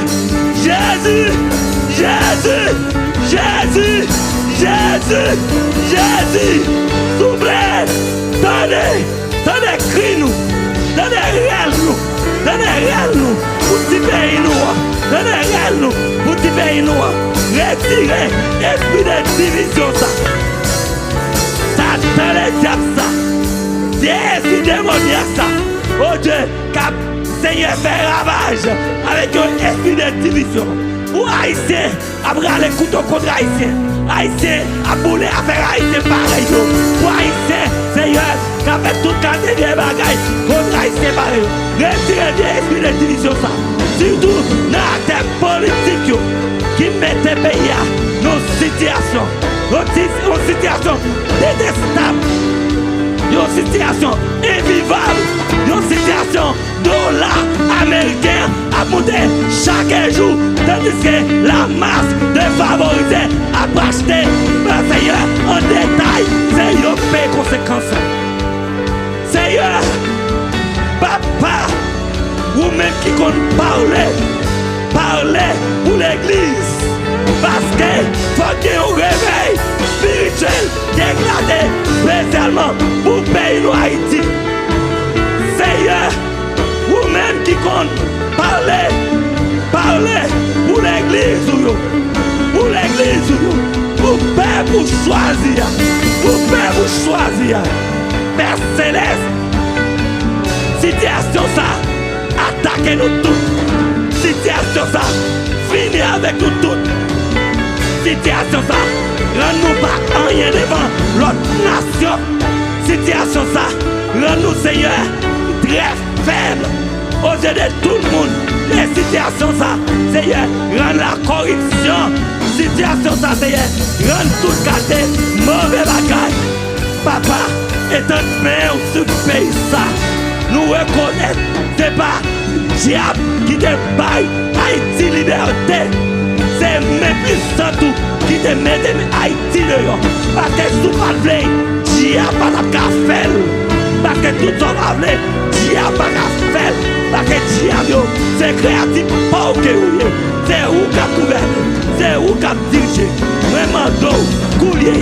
Jésus, Jésus, Jésus, Jésus, Jésus, soufflez, tenez, crie-nous. Donnez-nous, donnez-nous, pour petit pays nous, donnez-nous, pour petit pays nous, retirez l'esprit de division ça. Satan les diables ça, l'esprit démoniaque ça. Oh Dieu, cap Seigneur fait ravage avec un esprit de division. Pour Haïtiens, après les couteaux contre Haïtiens, Haïtiens, à bouler à faire Haïtiens pareil. Pour Haïtiens, Seigneur, qui a fait toute catégorie de bagailles contre Haïtiens pareil. Retirez l'esprit de division ça. Surtout dans la politique qui mettent le pays dans une situation détestable, une situation invivable, une situation dollar américain à monter chaque jour, tandis que la masse défavorisée a acheté le Seigneur en détail. Seigneur, paie conséquences. Seigneur, papa, vous-même qui compte parler pour l'église, parce que faut qu'il y ait un réveil spirituel dégradé, spécialement pour le pays de Haïti. Seigneur, vous-même qui compte parler pour l'église, pour le peuple choisir, Père Céleste, situation ça, attaquez-nous tous, situation ça, finir avec nous tous, situation ça, rends-nous pas rien devant l'autre nation, situation ça, rends-nous Seigneur très faible aux yeux de tout le monde. Les situations ça, Seigneur, rend la corruption. Situation ça, Seigneur, rend tout quartier mauvais bagaille. Papa, étant père sur le pays ça, nous reconnaissons, c'est pas diable qui te baille Haïti liberté. C'est même puissant tout qui te met Haïti dehors. Parce que sous pas de diable pas de café. Parce que tout ça va venir, diable pas de faire. Parce que diable, c'est créatif, pas au que c'est où qu'a gouverné, c'est où qu'a dirigé. Vraiment, donc, coulier,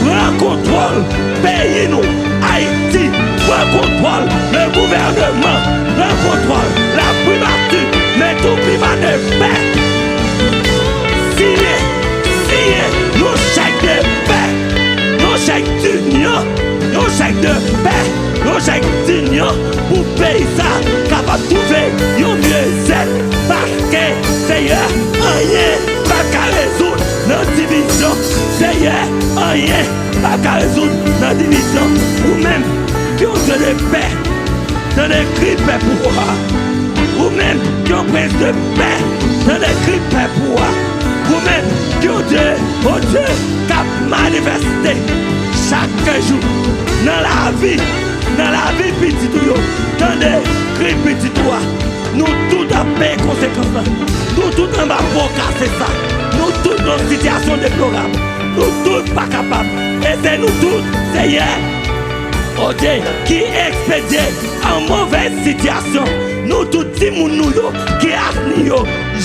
prends contrôle, pays nous, Haïti, prends contrôle, le gouvernement, prends contrôle, la primature, mais tout primat de paix. Signez, nos chèques de paix, nos chèques d'union, nos chèques de paix. Nos chèques d'union pour payer ça, capable de trouver une mieux parce que Seigneur, rien pas qu'à résoudre notre division. Seigneur, rien pas qu'à résoudre notre division. Ou même, qui ont de paix, dans les cris de paix pour moi. Ou même qui ont prince de paix, dans des cris de paix pour moi. Ou même qui ont Dieu, oh Dieu, qui a manifesté chaque jour dans la vie petit tout, dans des cris petit tout. Nous tous en paix conséquences. Nous tous en bas pour casser ça. Nous tous dans une situation déplorable. Nous tous pas capables. Et c'est nous tous, Seigneur, oh Dieu, qui expédie en mauvaise situation. Nous tous nous qui avenir,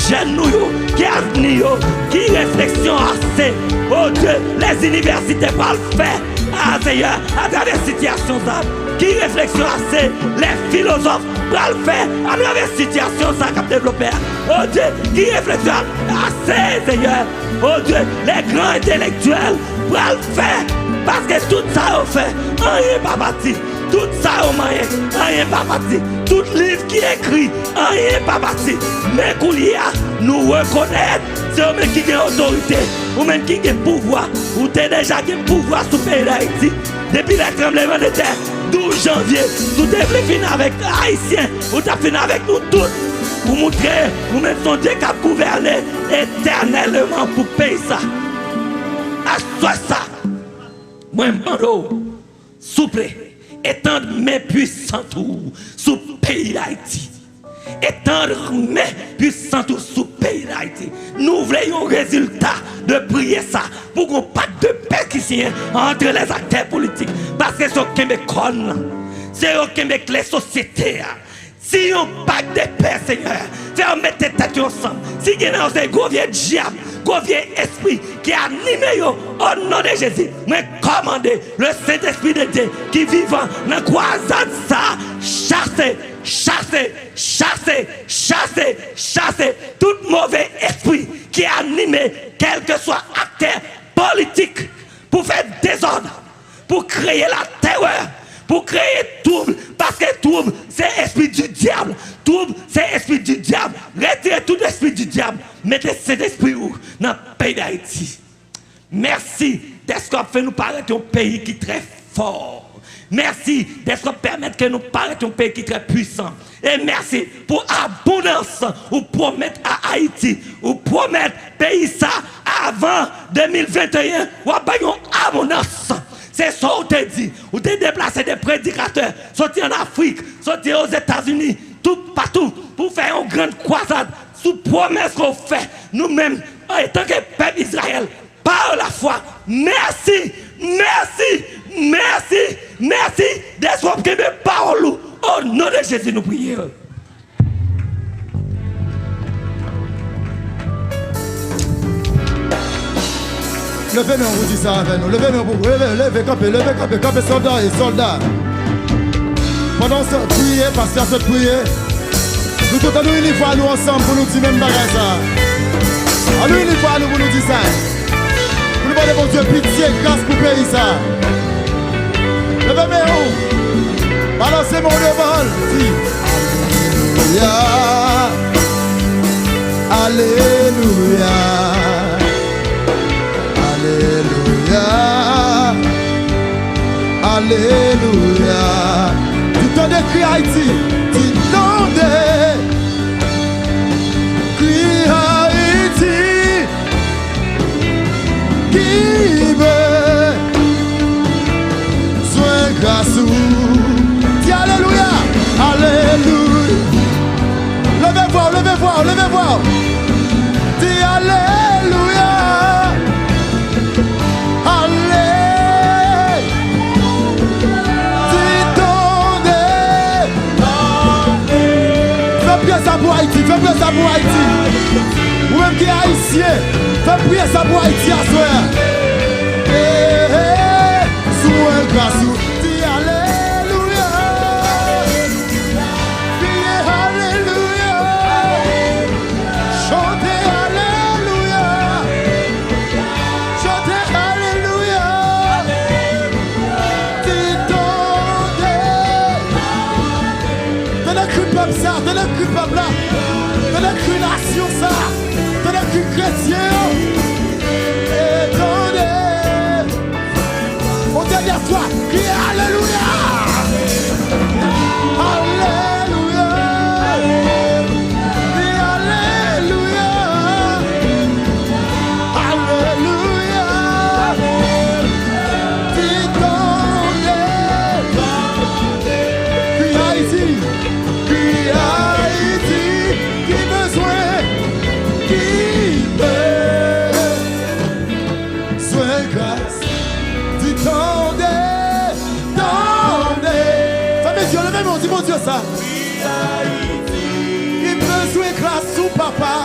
jeunes nous, qui avenir, qui réflexion assez. Oh Dieu, les universités vont le faire. Ah Seigneur, à travers la situation ça. Qui réflexion assez, les philosophes vont le faire à travers la situation ça qu'a développé. Oh Dieu, qui réflexion assez, Seigneur. Oh Dieu, les grands intellectuels vont le faire. Parce que tout ça on fait, rien pas bâti. Tout ça on moyen, rien pas bâti. Tout livre qui est écrit, rien pas bâti. Mais qu'on y a, nous reconnaître, c'est eux qui ont autorité, ou même qui ont pouvoir, ou t'es déjà qui ont pouvoir sur le pays d'Haïti. Depuis le tremblement de terre, 12 janvier, tout est fini avec les Haïtiens, ou t'as fini avec nous tous. Pour montrer, vous même son Dieu qui a gouverné éternellement pour payer ça. À soi ça. Moi, je souple, étendre mes puissants tours sous le pays d'Haïti. Étendre mes puissants tours sous le pays d'Haïti. Nous voulons un résultat de prier ça pour qu'on pas de percussion entre les acteurs politiques. Parce que c'est au Québec, c'est au Québec les sociétés. Si on pas de paix, Seigneur, faire mettre tes têtes ensemble. Si il y a un gros vieux diable, gros vieux esprit qui anime au nom de Jésus, mais commandez le Saint-Esprit de Dieu qui vivant dans la croisade ça, chasser tout mauvais esprit qui anime quel que soit acteur politique pour faire désordre, pour créer la terreur. Pour créer trouble, parce que trouble, c'est esprit du diable. Trouble, c'est esprit du diable. Retirez tout esprit du diable. Mettez cet esprit où? Dans le pays d'Haïti. Merci d'être fait nous paraître un pays qui est très fort. Merci d'être permettre que nous paraître un pays qui est très puissant. Et merci pour abondance ou promettre à Haïti ou promettre pays ça avant 2021 ou à une abondance. C'est ça qu'on te dit. Ou te déplacer des prédicateurs, sortir en Afrique, sortir aux États-Unis, tout partout, pour faire une grande croisade sous promesse qu'on fait. Nous-mêmes, en tant que peuple d'Israël, par la foi. Merci d'être que mes paroles. Au nom de Jésus, nous prions. Levez-nous, on vous dit ça avec nous. Levez-nous, levez, campez, soldats et soldats. Pendant ce prier, pasteur, cette prier, nous tous nous une fois nous ensemble pour nous dire même bagage ça. Nous une fois nous pour nous dire ça. Pour nous demander bon Dieu pitié, grâce pour le pays ça. Levez-nous, balancez mon devant, dis Alléluia. Alléluia, Alléluia. Tu t'en décris Haïti, tu t'en décris Haïti, qui veut soin grâce ou. Dis Alléluia, Alléluia. Levez voir. Dis Alléluia. Fais prier ça pour Haïti. Ou même qui est haïtien, fais prier ça pour Haïti à soir. Sous grâce, dis Alléluia. Priez Alléluia. Chantez Alléluia. Chantez Alléluia. Dis donc. T'en as cru peuple ça, t'en as cru peuple là. T'en as cru nation ça, t'en as cru chrétien. Et attendez, on dernière fois, criez Alléluia. Alléluia. mon Dieu ça. Il besoin grâce sous papa.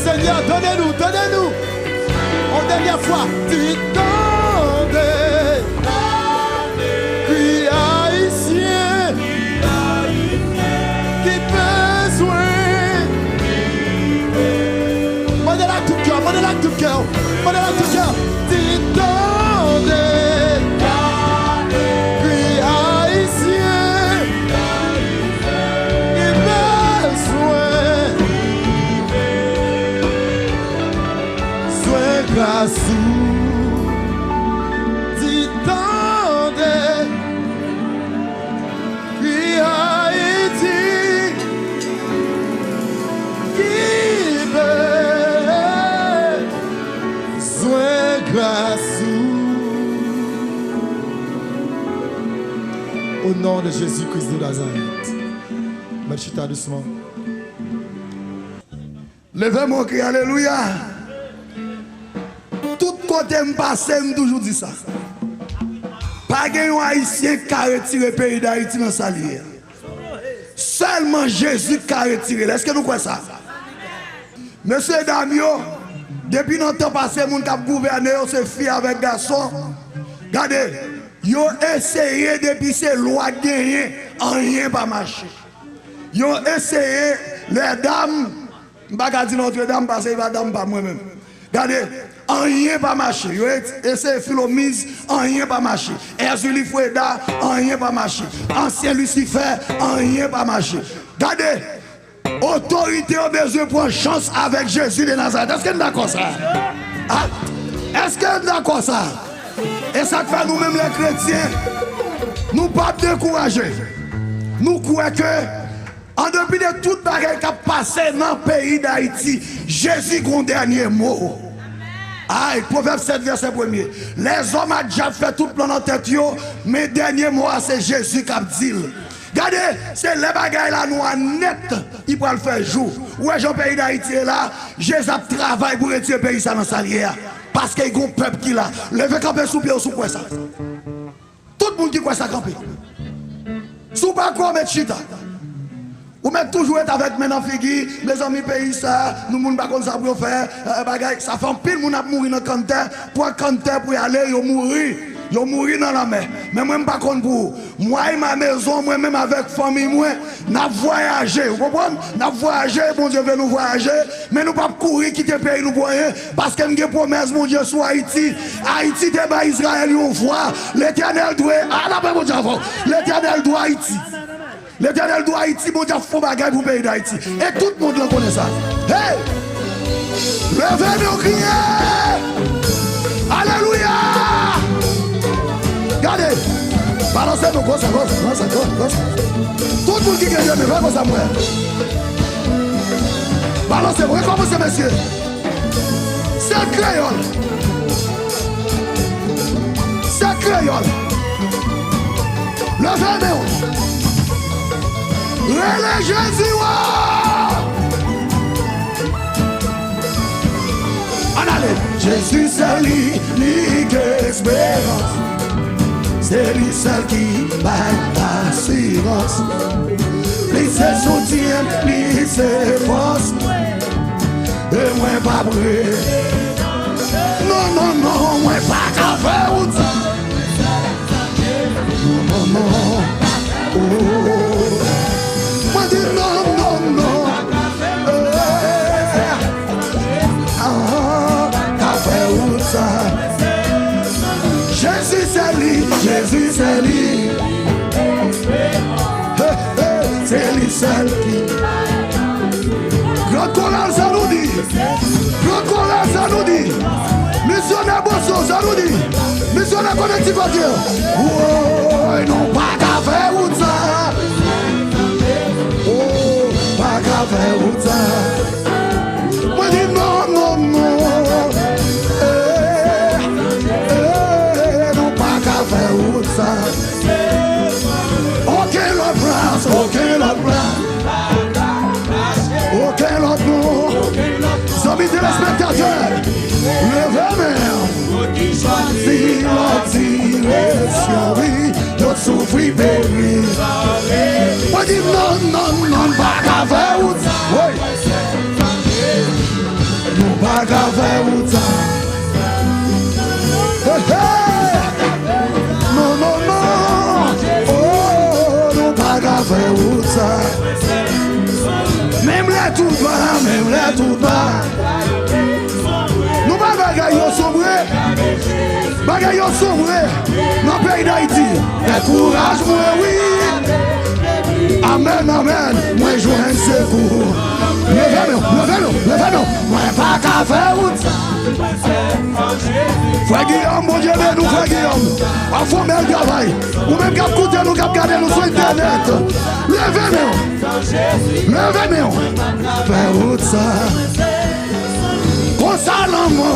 Seigneur, donnez-nous, donnez-nous. En dernière fois, tendez. Puis haïtien, qui besoin. Mandez-la tout cœur, mandez-la tout cœur, mandez-la tout cœur. Tendez. Puis haïtien, qui besoin. Grâce dit tendez, puis Haïti qui besoin grâce. Au nom de Jésus-Christ de Nazareth. Machita doucement. Levez mon cri, alléluia. Tout côté me passe, me toujours dit ça. Pas un haïtien qui a retiré le pays d'Haïti dans sa lière. Seulement Jésus qui a retiré. Est-ce que nous croyons ça? Monsieur Damio, depuis notre temps passé, les gens qui ont gouverné, c'est filles avec garçons. Regardez, ils ont essayé depuis ces lois de gagner, rien pas marché. Ils ont essayé, les dames, je ne vais pas dire Notre-Dame parce que les dames pas moi-même. Regardez, rien pas marché. Ils ont essayé Philomise, rien pas marché. Erzuli Foueda, rien pas marché. Ancien Lucifer, rien pas marché. Regardez, autorité a besoin de prendre chance avec Jésus de Nazareth. Est-ce que nous d'accord ça? Ah? Est-ce que nous d'accord ça? Et ça fait nous-mêmes les chrétiens, nous ne pas décourager. Nous croyons que, en dépit de toute bagarre qui a passé dans le pays d'Haïti, Jésus a un dernier mot. Aïe, Proverbe 7, verset 1er. Les hommes ont déjà fait tout plan dans tête, mais le dernier mot, c'est Jésus qui a dit. Regardez, c'est les bagailles là, nous en net, il peut le faire jour. Ouais, jean pays d'Haïti est là, Jésus travaille pour retirer le pays ça dans sa lière. Parce qu'il y a un peuple qui est là. Levez camper sous pied ou sous quoi ça? Tout le monde qui croit ça camper. Sous pas quoi mettre chita. Ou même toujours être avec mes enfants, mes amis pays ça, nous ne pouvons pas ça pour faire, ça fait un pile, nous avons mouru dans le canter, pour le canter, pour y aller, ils mourir. Ils mourir dans la mer. Mais moi, je ne sais pas pour moi et ma maison, moi-même avec la famille, moi, nous avons voyagé. Vous comprenez? Nous avons voyagé, bon Dieu veut nous voyager, mais nous ne pouvons pas courir, quitter le pays, nous voyons, parce que nous avons promesse, mon Dieu, sur Haïti. Haïti, débat Israël, on voit. L'Éternel doit. Ah, là, mon Dieu, l'Éternel doit Haïti. L'Éternel doit Haïti, mon Dieu, faut bagaille pour le pays d'Haïti. Et tout le monde le connaît ça. Hey! Levez-nous, criez! Alléluia! Regardez! Balancez nos gosses, gosses. Tout le monde qui gagne, mais va comme ça, moi. Balancez, recommencez, messieurs. C'est un crayon. C'est un crayon. Levez-nous. Relais Jésus, en allez. Jésus, c'est lui qui espérance. C'est lui seul qui bat l'assurance. Lui c'est soutien, lui c'est force. Et moi pas brûler. Non, moi pas qu'à faire ou ça. Non. Oh. Moi dis non. Café ou ça. Jésus c'est lui. C'est lui seul qui. Grand collage ça nous dit. Missionnaire Bosso ça nous dit. Missionnaire connectif à Dieu. Oh, non pas qu'à faire ou ça. Pas qu'à faire ou ça. Moi dis non. Non pas qu'à faire ou ça. périr. Moi dis non, pas qu'à faire route. Oui. Nous pas qu'à faire route. Non. Oh, nous pas qu'à faire route. Même les tout bas. Nous pas bagaillons sombre. Dans le pays d'Haïti. Mais courage, moi, oui. Amen. Moi, je joue un secours. Levez-nous. Moi, pas qu'à faire route. Frère Guillaume, mon Dieu, nous, frère Guillaume. On fait même travail. Ou même qu'à écouter nous, qu'à regarder nous sur Internet. Levez-nous. Faire route, ça. Console-moi.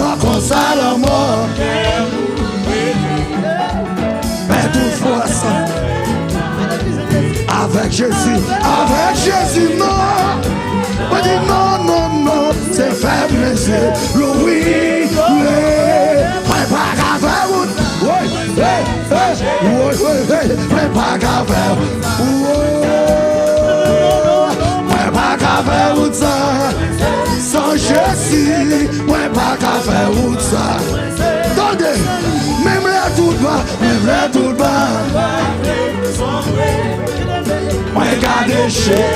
Mais toutefois, ça. Avec Jésus, non. On dit non, c'est faible, c'est oui. Mais pas qu'à faire route. Oui. Mais pas qu'à faire. Mais pas qu'à faire route ça. Sans Jésus, moi pas qu'à faire route ça. Attendez, même les tout bas. Moi garde chez.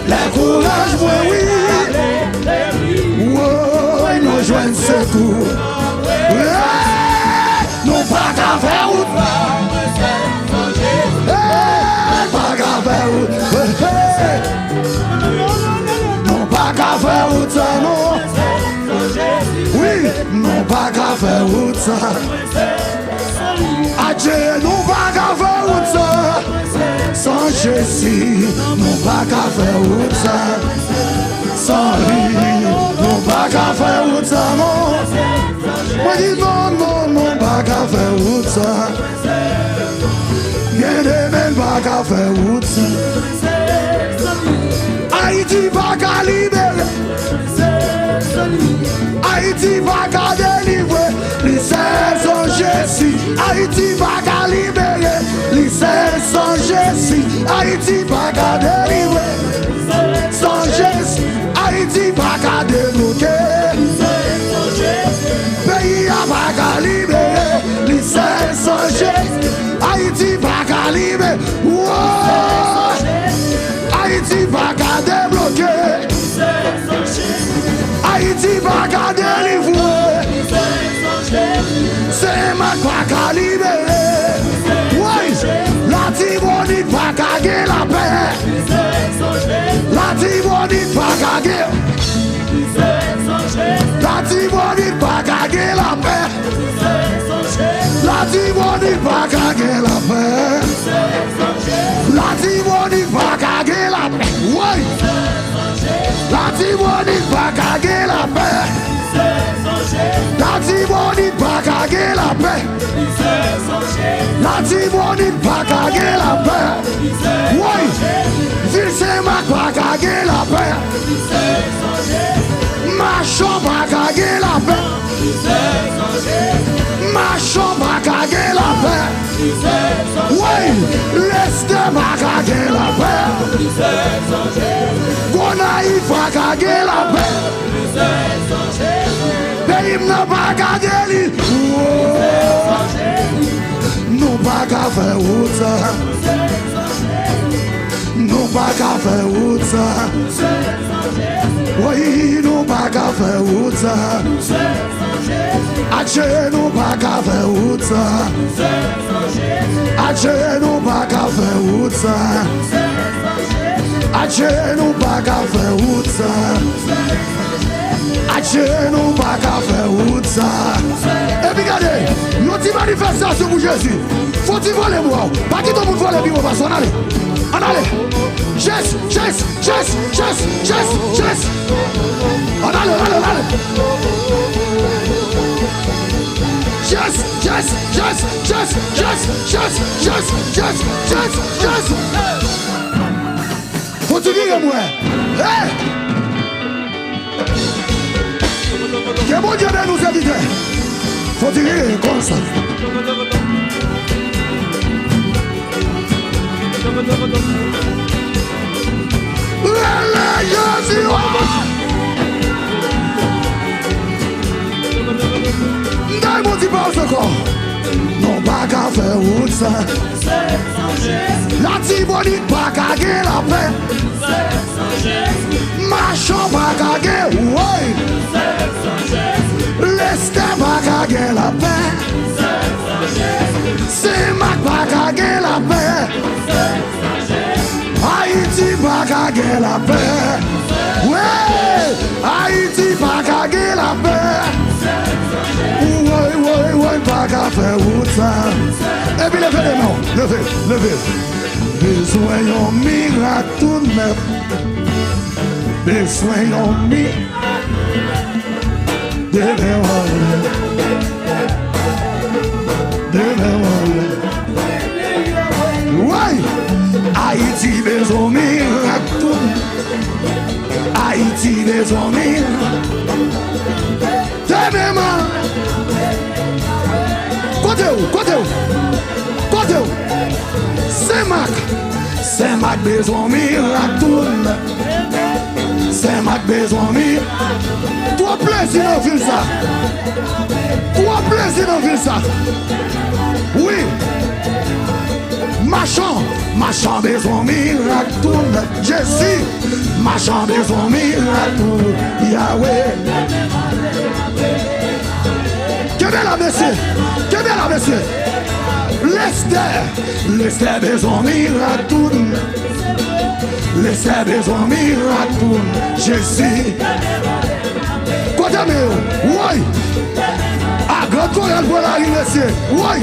Les courage, moi oui. Nous joignent secours. Nous pas qu'à faire route. Pas qu'à faire route. Non pas qu'à faire route ça, non. Oui, non pas qu'à faire route ça. Adieu, non pas qu'à faire route ça. Sans Jésus, non pas qu'à faire route ça. Sans lui, non pas qu'à faire route ça, non. Moi dis non, pas qu'à faire route ça. Bien aimé, pas qu'à faire route ça. Haïti pas qu'à libérer. Haïti pas qu'à délivrer. Les seuls sans Jésus. Haïti pas qu'à libérer. Les seuls sans Jésus. Haïti pas qu'à délivrer. Sans Jésus. Haïti pas qu'à débloquer. Pays a pas qu'à libérer. Les seuls sans Jésus. Haïti pas qu'à libérer. Haïti pas qu'à débloquer. Haïti pas qu'à délivrer. C'est ma quoi qu'à libérer. Oui, la Tibonite pas qu'à gagner la paix. La Tibonite pas qu'à gagner. La Tibonite pas qu'à gagner la paix. La Tibonite pas qu'à gagner la paix. La Tibonite pas qu'à gagner la paix. Oui. La Tibonite pas qu'à gagner la paix. La Tibonite pas qu'à gagner la paix. La Tibonite pas qu'à gagner la paix. Oui. Ville Saint-Marc pas qu'à gagner la paix. Marchand pas qu'à gagner la paix. Marchand pas qu'à gagner la paix. Oui. L'Est pas qu'à gagner la paix. Gonaïve pas qu'à gagner la paix. Pays n'a pas qu'à gagner. Nous pas qu'à faire route ça. Nous pas qu'à faire route ça. Oui, nous pas qu'à faire route ça. Adieu, nous pas qu'à faire route ça. Adieu, nous pas qu'à faire route ça. Adieu, nous pas qu'à faire route ça. Adieu, nous pas qu'à faire route ça. Et puis regardez, nous petite manifestation pour Jésus. Faut-il voler moi? Pas qui tout le monde vole les parce qu'on allait. On allait. Yes. On allait. Yes. Faut-il dire moi? Hey! Que bon Dieu nous éviter. Faut dire comme ça. Dai, mon petit passe encore. Non, pas qu'à faire route ça. La tibonite pas qu'à gagner la paix. Marchand pas qu'à gagner, ouais. L'Esther pas qu'à gagner la paix. C'est Mac pas qu'à gagner la paix. Haïti pas qu'à gagner la paix. Ouais, Haïti pas qu'à gagner la paix. Ouais, pas qu'à faire route ça. Et puis levez les mains, levez. Besoin d'un miracle tout neuf. Besoin d'un miracle. Ouais, Haïti besoin d'un miracle tout neuf. Haïti besoin d'un miracle. Côté où? C'est Mac besoin miracle. C'est Mac besoin miracle. Toi plaisir dans ville ça. Toi plaisir dans ville ça. Oui. Marchand besoin miracle. Jésus, marchand besoin miracle. Yahweh. Que bien la monsieur. L'Esther besoin miracle. L'Esther besoin miracle. Jésus. Quoi t'as mis? Oui. À grand chorale pour la rive, oui.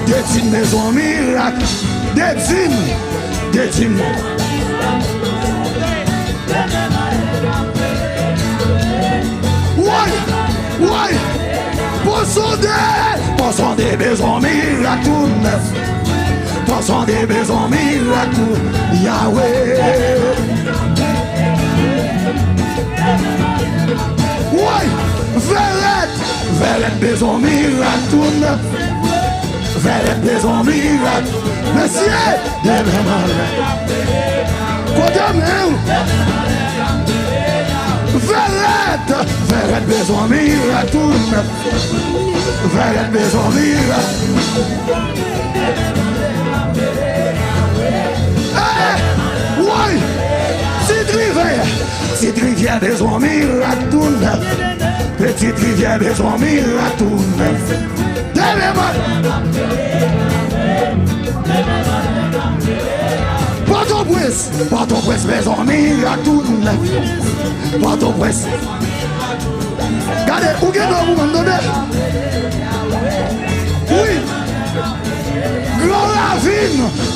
Des dîmes besoin miracle. Des dîmes. Oui. Pour sonder besoin miracle. Pour sonder besoin miracle. Yahweh. Oui, Verrette besoin miracle. Verrette besoin miracle. Monsieur, demain. Quoi demain? Verrette besoin miracle. Verrette besoin miracle. Oui, petite rivière besoin miracle. Petite rivière besoin miracle. Port-au-Prince besoin miracle. Port-au-Prince. Regardez, où est-ce que vous m'en donnez? Oui.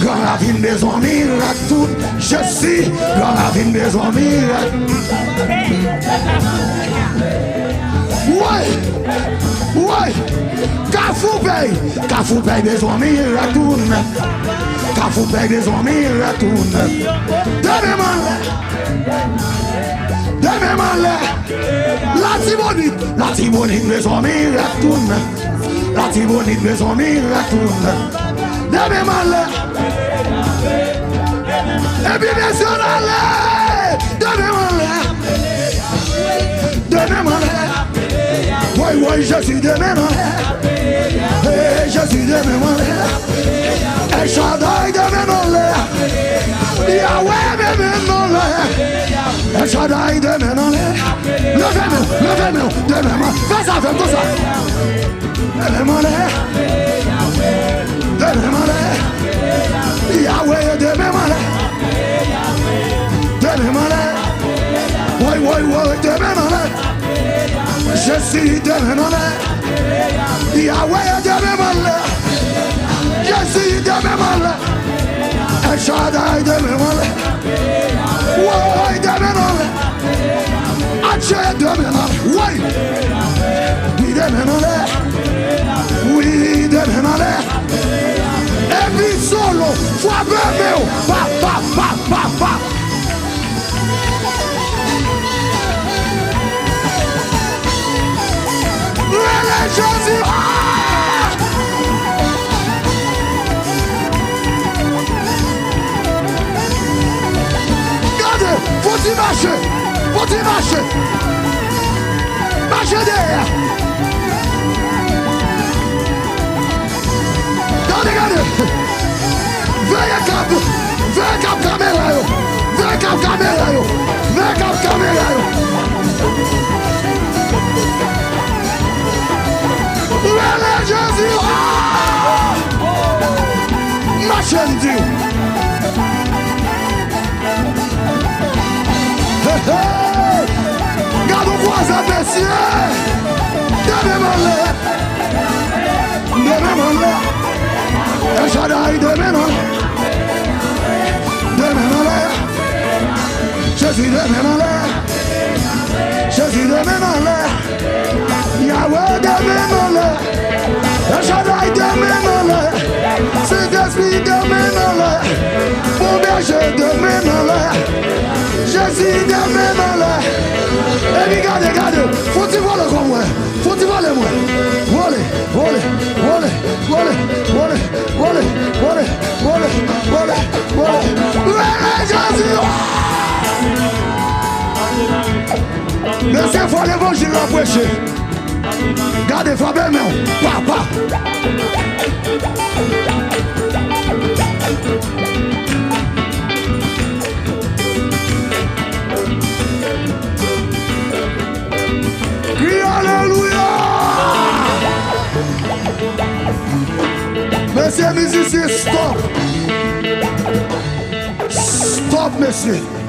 Grand Ravine besoin miracle. Je suis Grand Ravine besoin miracle. Ouais. Carrefour paye besoin miracle. Carrefour paye besoin miracle. Demain la Tibonite besoin miracle. La Tibonite besoin miracle. Demain et bien national. Demain oui, je suis demain. Je suis demain. Et Shaddai demain. Yahweh demain. Et Shaddai demain. Levez-moi, demain. Fais ça, fais tout ça. Demain. Yahweh demain. Oui, demain. Je suis demain. Yahweh demain. Je suis demain. El Shaddai demain. Oui, demain. Haché demain. Oui, demain. Oui, demain. Et puis solo, foi bebeu. Pa. Religion Faut-il marcher? Faut-il marcher? Marchez derrière. Regardez. Venez cap caméra. Venez cap caméra. Venez cap caméra. Venez Jésus. Marchez Dieu. Gardons quoi ça, messieurs? Demain-moi. El Shaddai, demain-moi. Jésus, demain-moi. Jésus, demain-moi. Yahweh, demain-moi. El Shaddai, demain-moi. Saint-Esprit, demain-moi. Mon berger, demain-moi. Jésus, demain-moi. Et regardez, faut-il voir le comme moi? Faut-il voir les moi? Volez. Jésus! Mais c'est fois l'évangile à prêcher. Gardez, Fabien, papa. Alléluia! Messieurs musiciens, stop! Stop, messieurs!